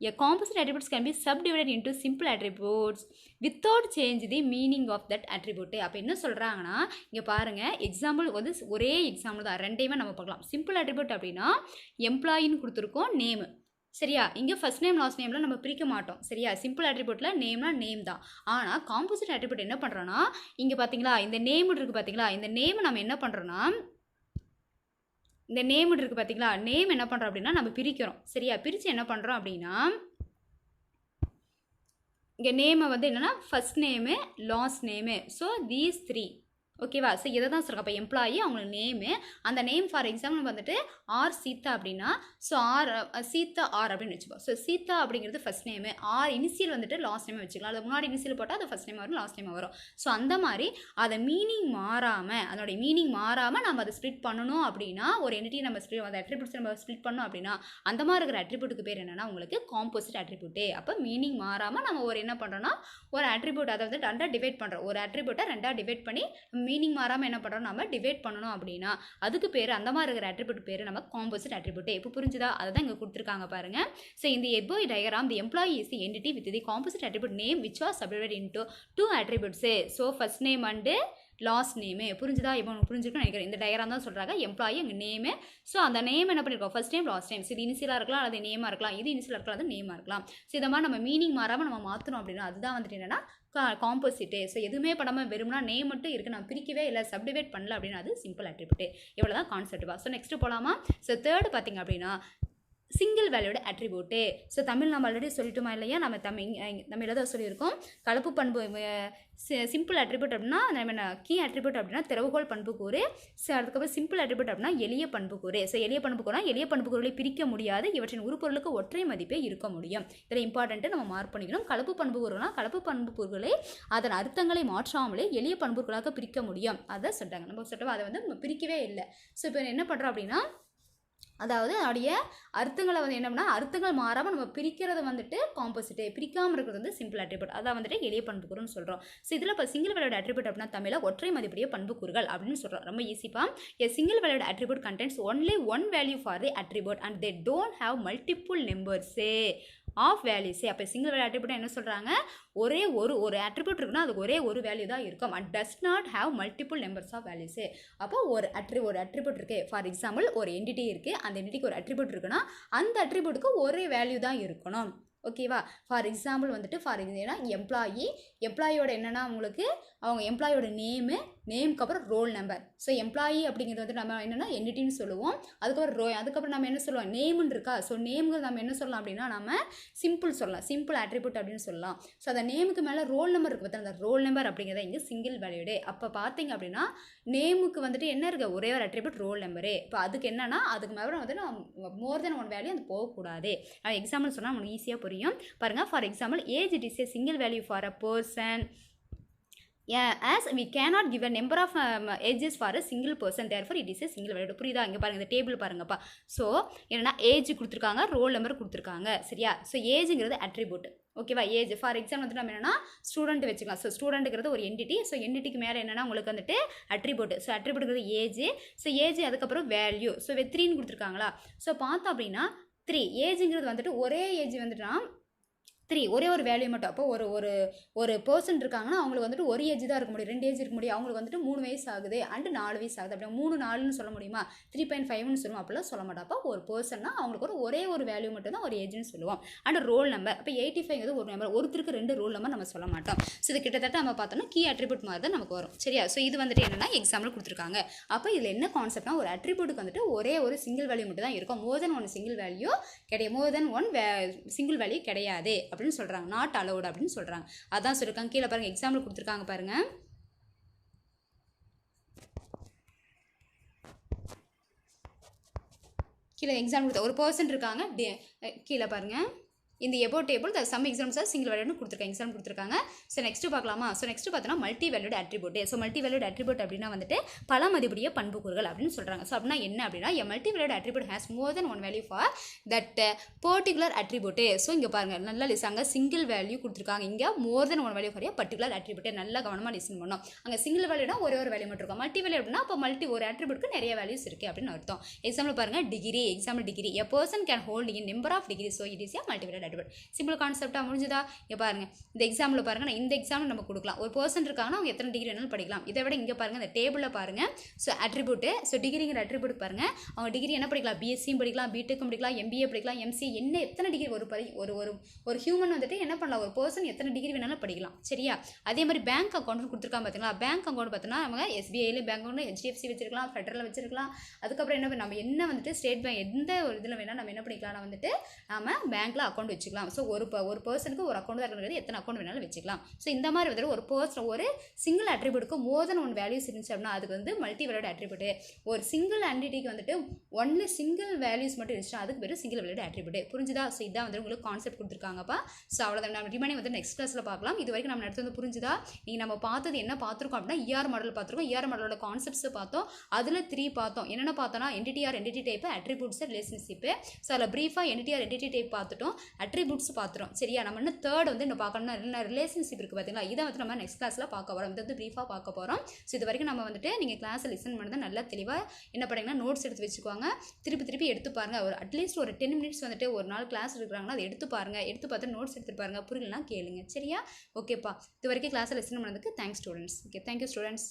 a composite attributes can be subdivided into simple attributes without change the meaning of that attribute. அப்போ என்ன சொல்கிறாங்கன்னா இங்கே பாருங்கள், எக்ஸாம்பிள் வந்து ஒரே எக்ஸாம்பிள் தான், ரெண்டையுமே நம்ம பார்க்கலாம். சிம்பிள் அட்ரிபியூட் அப்படின்னா எம்ப்ளாயின்னு கொடுத்துருக்கோம், நேமு. சரியா? இங்கே ஃபர்ஸ்ட் நேம் லாஸ்ட் நேம்லாம் நம்ம பிரிக்க மாட்டோம். சரியா? சிம்பிள் அட்ரிபியூட்டில் நேம்னா நேம் தான். ஆனால் காம்போசிட் அட்ரிபியூட் என்ன பண்ணுறோன்னா இங்கே பார்த்தீங்களா இந்த நேம் இருக்குது பார்த்தீங்களா, இந்த நேம் நம்ம என்ன பண்ணுறோன்னா இந்த நேம் இருக்குது பார்த்தீங்களா, நேம் என்ன பண்ணுறோம் அப்படின்னா நம்ம பிரிக்கிறோம். சரியா? பிரித்து என்ன பண்ணுறோம் அப்படின்னா இங்கே நேமை வந்து என்னென்னா first name last name. So these 3 ஓகேவா. ஸோ இதை தான் சொல்கிறேன். அப்போ எம்ப்ளாயி அவங்களுக்கு நேமு, அந்த நேம் ஃபார் எக்ஸாம்பிள் வந்துட்டு ஆர் சீதா அப்படின்னா ஸோ ஆர் சீதா ஆர் அப்படின்னு வச்சுப்போம். ஸோ சீதா அப்படிங்கிறது ஃபஸ்ட் நேமு, ஆர் இனிஷியல் வந்துட்டு லாஸ்ட் நேம் வச்சுக்கலாம். அது முன்னாடி இனிஷியல் போட்டால் அது ஃபஸ்ட் நேம் வரும், லாஸ்ட் நேம் வரும். ஸோ அந்த மாதிரி அதை மீனிங் மாறாமல், அதோடைய மீனிங் மாறாமல் நம்ம அதை ஸ்ப்ளிட் பண்ணணும் அப்படின்னா, ஒரு என்டிட்டி நம்ம அந்த அட்ரிபியூட்ஸ் நம்ம ஸ்ப்ளிட் பண்ணணும் அப்படின்னா அந்த மாதிரி இருக்கிற அட்ரிபியூட்டுக்கு பேர் என்னென்னா உங்களுக்கு காம்போசிட் அட்ரிபியூட்டே. அப்போ மீனிங் மாறாமல் நம்ம ஒரு என்ன பண்ணுறோன்னா ஒரு அட்ரிபியூட் அதை வந்து ரெண்டாக டிவைட் பண்ணுறோம். ஒரு அட்ரிபியூட்டை ரெண்டாக டிவைட் பண்ணி மீனிங் மாறாமல் என்ன பண்ணுறோம் நம்ம டிவைட் பண்ணணும் அப்படின்னா அதுக்கு பேர், அந்த மாதிரி இருக்கிற அட்ரிபியூட் பேர் நம்ம காம்போசிட் அட்ரிபியூட்டே. இப்போ புரிஞ்சுதா? அதை தான் இங்கே கொடுத்துருக்காங்க பாருங்க. ஸோ இந்த above diagram the employee is the entity with the composite attribute name which was subdivided into 2 attributes. So first name and last name. புரிஞ்சுதா? இப்போ உங்களுக்கு புரிஞ்சுக்கணும்னு நினைக்கிறேன். இந்த டயக்ராம் தான் சொல்கிறாங்க. எம்ப்ளாயி எங்கள் நேமு. ஸோ அந்த நேம் என்ன பண்ணியிருக்கோம், ஃபஸ்ட் நேம் லாஸ்ட் நேம். இது இனிஷியலாக இருக்கலாம், அது நேமாக இருக்கலாம், இது இனிஷியலாக இருக்கலாம், அது நேமாக இருக்கலாம். ஸோ இந்த மாதிரி நம்ம மீனிங் மாறாமல் நம்ம மாற்றணும் அப்படின்னா அதுதான் வந்துட்டு என்னென்னா காம்போசிட்டு. ஸோ எதுவுமே பண்ணாமல் வெறும்னா நேம் மட்டும் இருக்குது, நம்ம பிரிக்கவே இல்லை, சப்டிவைட் பண்ணல அப்படின்னா அது சிம்பிள் அட்ரிபியூட். இவ்வளோ தான் கான்செப்ட். ஸோ நெக்ஸ்ட்டு போகலாமா? ஸோ தேர்டு பார்த்திங்க அப்படின்னா சிங்கிள் வேல்யூட அட்ரிபியூட்டு. ஸோ தமிழ் நம்ம ஆல்ரெடி சொல்லிட்டோமா இல்லையா? நம்ம தமிழில் தான் சொல்லியிருக்கோம். கலப்பு பண்பு சிம்பிள் அட்ரிபியூட் அப்படின்னா நம்ம கீ அட்ரிபியூட் அப்படின்னா திறவுகோல் பண்புக்கூறு. ஸோ அதுக்கப்புறம் சிம்பிள் அட்ரிபியூட் அப்படின்னா எளிய பண்புக்கூறு. ஸோ எளிய பண்புக்கூறுனா எளிய பண்புக்கூறுகளை பிரிக்க முடியாது, இவற்றின் உருப்பொருளுக்கு ஒற்றை மதிப்பே இருக்க முடியும். இதில் இம்பார்ட்டன்ட்டு நம்ம மார்க் பண்ணிக்கணும். கலப்பு பண்புக்கூறுனா கலப்பு பண்புக்கூறுகளை அதன் அர்த்தங்களை மாற்றாமலே எளிய பண்புக்கூறாக பிரிக்க முடியும். அதை சொல்கிறாங்க. நம்ம சொல்லிட்டோம் அதை வந்து நம்ம பிரிக்கவே இல்லை. ஸோ இப்போ என்ன பண்ணுறோம் அப்படின்னா அதாவது அதோடைய அர்த்தங்களை வந்து என்னன்னா அர்த்தங்கள் மாறாமல் நம்ம பிரிக்கிறது வந்துட்டு காம்போசிட்டு, பிரிக்காமல் இருக்கிறது வந்து சிம்பிள் அட்ரிபியூட். அதான் வந்துட்டு எளிய பண்புக்கூறுன்னு சொல்கிறோம். ஸோ இதில் இப்போ சிங்கிள் வேல்யூட் அட்ரிபியூட் அப்படின்னா தமிழில் ஒற்றை மதிப்புடைய பண்புக்கூறுகள் அப்படின்னு சொல்கிறோம். ரொம்ப ஈஸிப்பா. A single valued attribute contents only one value for the attribute and they don't have multiple நம்பர்ஸே ஆஃப் வேல்யூஸே. அப்போ சிங்கிள் வேல்யூ அட்ரிபியூட் என்ன சொல்கிறாங்க, ஒரே ஒரு அட்ரிபியூட் இருக்குன்னா அதுக்கு ஒரே ஒரு வேல்யூ தான் இருக்கும். And does not have multiple numbers of வேல்யூஸே. அப்போ ஒரு அட்ரிபியூட் இருக்குது. ஃபார் எக்ஸாம்பிள் ஒரு என்டிட்டி இருக்குது, அந்த என்டிட்டிக்கு ஒரு அட்ரிபியூட் இருக்குன்னா அந்த அட்ரிபியூட்டுக்கு ஒரே வேல்யூ தான் இருக்கணும். ஓகேவா? ஃபார் எக்ஸாம்பிள் வந்துட்டு எம்ப்ளாயியோட என்னென்னா உங்களுக்கு அவங்க எம்ப்ளாயோட நேமுக்கு அப்புறம் ரோல் நம்பர். ஸோ எம்ப்ளாயி அப்படிங்கிறது வந்து நம்ம என்னென்னா என்டிட்டின்னு சொல்லுவோம். அதுக்கப்புறம் நம்ம என்ன சொல்லுவோம், நேமுன்னு இருக்கா. ஸோ நேமுக்கு நம்ம என்ன சொல்லலாம் அப்படின்னா நம்ம சிம்பிள் சொல்லலாம், சிம்பிள் அட்ரிபியூட் அப்படின்னு சொல்லலாம். ஸோ அந்த நேமுக்கு மேலே ரோல் நம்பர் இருக்குது பார்த்தா, அந்த ரோல் நம்பர் அப்படிங்கிறத இங்கே சிங்கிள் வேல்யூடே. அப்போ பார்த்தீங்க அப்படின்னா நேமுக்கு வந்துட்டு என்ன இருக்குது, ஒரே ஒரு அட்ரிபியூட் ரோல் நம்பரு. இப்போ அதுக்கு என்னன்னா அதுக்கு மேலே வந்து மோர் தென் ஒன் வேல்யூ அது போகக்கூடாது. எக்ஸாம்பிள் சொன்னால் உங்களுக்கு ஈஸியாக புரியும் பாருங்க. For example age it is a single value for a person. as we cannot give a number of ages for a single person, therefore it is a single value. புரியுதா? இங்கே பாருங்கள், இந்த டேபிள் பாருங்கப்பா. ஸோ என்னென்னா ஏஜ் கொடுத்துருக்காங்க, ரோல் நம்பர் கொடுத்துருக்காங்க, சரியா? ஸோ ஏஜுங்கிறது அட்ரிபியூட். ஓகேவா? ஏஜ் ஃபார் எக்ஸாம்பிள் வந்துட்டு நம்ம என்னென்னா ஸ்டூடெண்ட் வச்சுக்கலாம். ஸோ ஸ்டூடெண்ட்டுங்கிறது ஒரு என்டிட்டி. ஸோ என்டிட்டிக்கு மேலே என்னென்னா உங்களுக்கு வந்துட்டு அட்ரிபியூட். ஸோ அட்ரிபியூட்டுங்கிறது ஏஜ். ஸோ ஏஜ் அதுக்கப்புறம் வேல்யூ. ஸோ 3ன்னு கொடுத்துருக்காங்களா. ஸோ பார்த்தோம் அப்படின்னா 3 ஏஜுங்கிறது வந்துட்டு ஒரே ஏஜ் வந்துட்டுனா 3 ஒரே ஒரு வேல்யூ மட்டும். அப்போ ஒரு பர்சன் இருக்காங்கன்னா அவங்களுக்கு வந்துட்டு ஒரு ஏஜ் தான் இருக்க முடியும், 2 ஏஜ் இருக்க முடியும். அவங்களுக்கு வந்துட்டு 3 வயசு ஆகுது அண்டு 4 வயசு ஆகுது. அப்படி 3 4ன்னு சொல்ல முடியுமா, 3.5ன்னு சொல்லுவோம். அப்படிலாம் சொல்ல மாட்டோம். அப்போ ஒரு பர்சன்னா அவங்களுக்கு ஒரே ஒரு வேல்யூ மட்டும் தான் ஒரு ஏஜ்னு சொல்லுவோம். அண்ட் ரோல் நம்பர் அப்போ 85 ஒரு நம்பர், ஒருத்தருக்கு 2 ரோல் நம்பர் நம்ம சொல்ல மாட்டோம். ஸோ இது கிட்டத்தட்ட நம்ம பார்த்தோம்னா கீ அட்ரிபியூட் மாதிரி தான் நமக்கு வரும், சரியா? ஸோ இது வந்துட்டு என்னென்னா எக்ஸாம்பிள் கொடுத்துருக்காங்க. அப்போ இதில் என்ன கான்செப்ட்னா ஒரு அட்ரிபியூட்டுக்கு வந்துட்டு ஒரே ஒரு சிங்கிள் வேல்யூ மட்டும் தான் இருக்கும். மோர் தென் ஒன் சிங்கிள் வேல்யூ கிடையாது, மோர் தென் ஒன் சிங்கிள் வேல்யூ கிடையாது அப்படின்னு சொல்கிறாங்க. நாட் அலோட் அப்படின்னு சொல்றாங்க. அதான் சொல்லிருக்காங்க. கீழே பாருங்க எக்ஸாம்பிள் கொடுத்துருக்காங்க பாருங்க. கீழே எக்ஸாம்பிள் ஒரு பர்சன் இருக்காங்க, கீழே பாருங்க. இந்த எபோ டேபிள் சம் எக்ஸாம்பிள்ஸ் சிங்கிள் வேல்யூன்னு கொடுத்துருக்காங்க, எக்ஸாம்பிள் கொடுத்துருக்காங்க. ஸோ நெக்ஸ்ட்டு பார்க்கலாமா? ஸோ நெக்ஸ்ட்டு பார்த்தோன்னா multi valued attribute. So multi valued attribute அப்படின்னா வந்துட்டு பல மதிப்புடைய பண்புக்கூறுகள் அப்படின்னு சொல்கிறாங்க. ஸோ அப்படின்னா என்ன அப்படின்னா a multi valued attribute has more than one value for that particular attribute. So இங்கே பாருங்கள் நல்லா லிஸ்ட், அங்கே சிங்கிள் வேல்யூ கொடுத்துருக்காங்க, இங்கே more than one value for particular attribute. நல்லா கவனமாக லிசன் பண்ணோம். அங்கே சிங்கிள் வேல்யூனா ஒரே ஒரு வேல்யூ மட்டும் இருக்கும். மல்டி வேல்யூ அப்படின்னா அப்போ ஒரு அட்ரிபியூட்க்கு நிறைய வேல்யூஸ் இருக்குது அப்படின்னு அர்த்தம். எக்ஸாம்பிள் பாருங்கள், degree. Example degree, a person can hold in number of degree, so it is a multi valued attribute. Simple கான்செப்டாக முடிஞ்சுதா? இங்கே பாருங்கள், இந்த எக்ஸாம்பிள் பாருங்கள். இந்த எக்ஸாம்பிள் நம்ம கொடுக்கலாம். ஒரு பர்சன் இருக்காங்கன்னா அவங்க எத்தனை டிகிரி வேணாலும் படிக்கலாம். இதை விட இங்கே பாருங்கள், இந்த டேபிளில் பாருங்கள். ஸோ அட்ரிபியூட்டு, ஸோ டிகிரிங்கிற அட்ரிபியூட் பாருங்கள். அவங்க டிகிரி என்ன படிக்கலாம், பிஎஸ்சியும் படிக்கலாம், பிடெக்கும் படிக்கலாம், எம்பிஏ படிக்கலாம், எம்சி, என்ன எத்தனை டிகிரி ஒரு ஹியூமன் வந்துட்டு என்ன பண்ணலாம், ஒரு பர்சன் எத்தனை டிகிரி வேணாலும் படிக்கலாம், சரியா? அதே மாதிரி பேங்க் அக்கௌண்ட் கொடுத்துருக்காங்க பார்த்தீங்களா. பேங்க் அக்கௌண்ட் பார்த்தோன்னா அவங்க எஸ்பிஐலையும் பேங்க் அக்கௌண்ட், ஹெச்டிஎஃப்சி வச்சிருக்கலாம், ஃபெடரல் வச்சிருக்கலாம். அதுக்கப்புறம் நம்ம என்ன வந்துட்டு ஸ்டேட் பேங்க் எந்த ஒரு இதில் வேணால் நம்ம என்ன பண்ணிக்கலாம் வந்துட்டு நம்ம பேங்க்கில் அக்கௌண்ட் வச்சுக்கலாம். ஸோ ஒரு பர்சனுக்கு ஒரு அக்கௌண்ட் தான் இருக்கிறது, எத்தனை அக்கௌண்ட் வேணாலும் வச்சுக்கலாம். ஸோ இந்த மாதிரி வந்துட்டு ஒரு பர்சன் ஒரு சிங்கிள் அட்ரிபியூட்டுக்கு மோர் தென் ஒன் வேல்யூஸ் இருந்துச்சு அப்படின்னா அதுக்கு வந்து மல்டி வேல்யூட் அட்ரிபியூட். ஒரு சிங்கிள் என்டிட்டிக்கு வந்துட்டு ஒன்லி சிங்கிள் வேல்யூஸ் மட்டும் இருந்துச்சுன்னா அதுக்கு பேர் சிங்கிள் வேல்யூட் அட்ரிபியூட். புரிஞ்சுதா? ஸோ இதான் வந்து உங்களுக்கு கான்செப்ட் கொடுத்துருக்காங்கப்பா. ஸோ அவ்வளோதான். நம்ம ரிமைனிங் வந்து நெக்ஸ்ட் கிளாஸில் பார்க்கலாம். இது வரைக்கும் நம்ம நடத்து வந்து புரிஞ்சுதா? நீங்கள் நம்ம பார்த்தது என்ன பார்த்துருக்கோம் அப்படின்னா இஆர் மாடல் பார்த்துருக்கோம். இஆர் மாடலோட கான்செப்ட்ஸ் பார்த்தோம். அதில் 3 பார்த்தோம். என்னென்ன பார்த்தோம்னா entity type, attributes, relationship. So அதில் ப்ரீஃபாக என்டிடி டைப் பார்த்துட்டோம், அட்ரிபியூட்ஸ் பார்த்துட்டோம். சரியா? நம்ம இன்னும் தேர்ட் வந்து இன்னும் பார்க்கணும்னா என்ன ரிலேஷன்ஷிப் இருக்குது பார்த்தீங்களா? இதை வந்து நம்ம நெக்ஸ்ட் கிளாஸில் பார்க்க போகிறோம். இது வந்து ப்ரீஃபாக பார்க்க போகிறோம். ஸோ இது வரைக்கும் நம்ம வந்துட்டு நீங்கள் கிளாஸை லிசன் பண்ணதை நல்லா தெளிவாக என்ன பண்ணுங்கன்னா நோட்ஸ் எடுத்து வச்சுக்கோங்க. திருப்பி எடுத்து பாருங்கள். ஒரு அட்லீஸ்ட் ஒரு 10 மினிட்ஸ் வந்துட்டு ஒரு நாள் கிளாஸ் இருக்கிறாங்கன்னா அதை எடுத்து பாருங்கள். எடுத்து பார்த்து நோட்ஸ் எடுத்து பாருங்கள். புரியலனா கேளுங்க. சரியா? ஓகேப்பா. இது வரைக்கும் கிளாஸை லிசன் பண்ணதுக்கு thanks students. Okay, thank you students.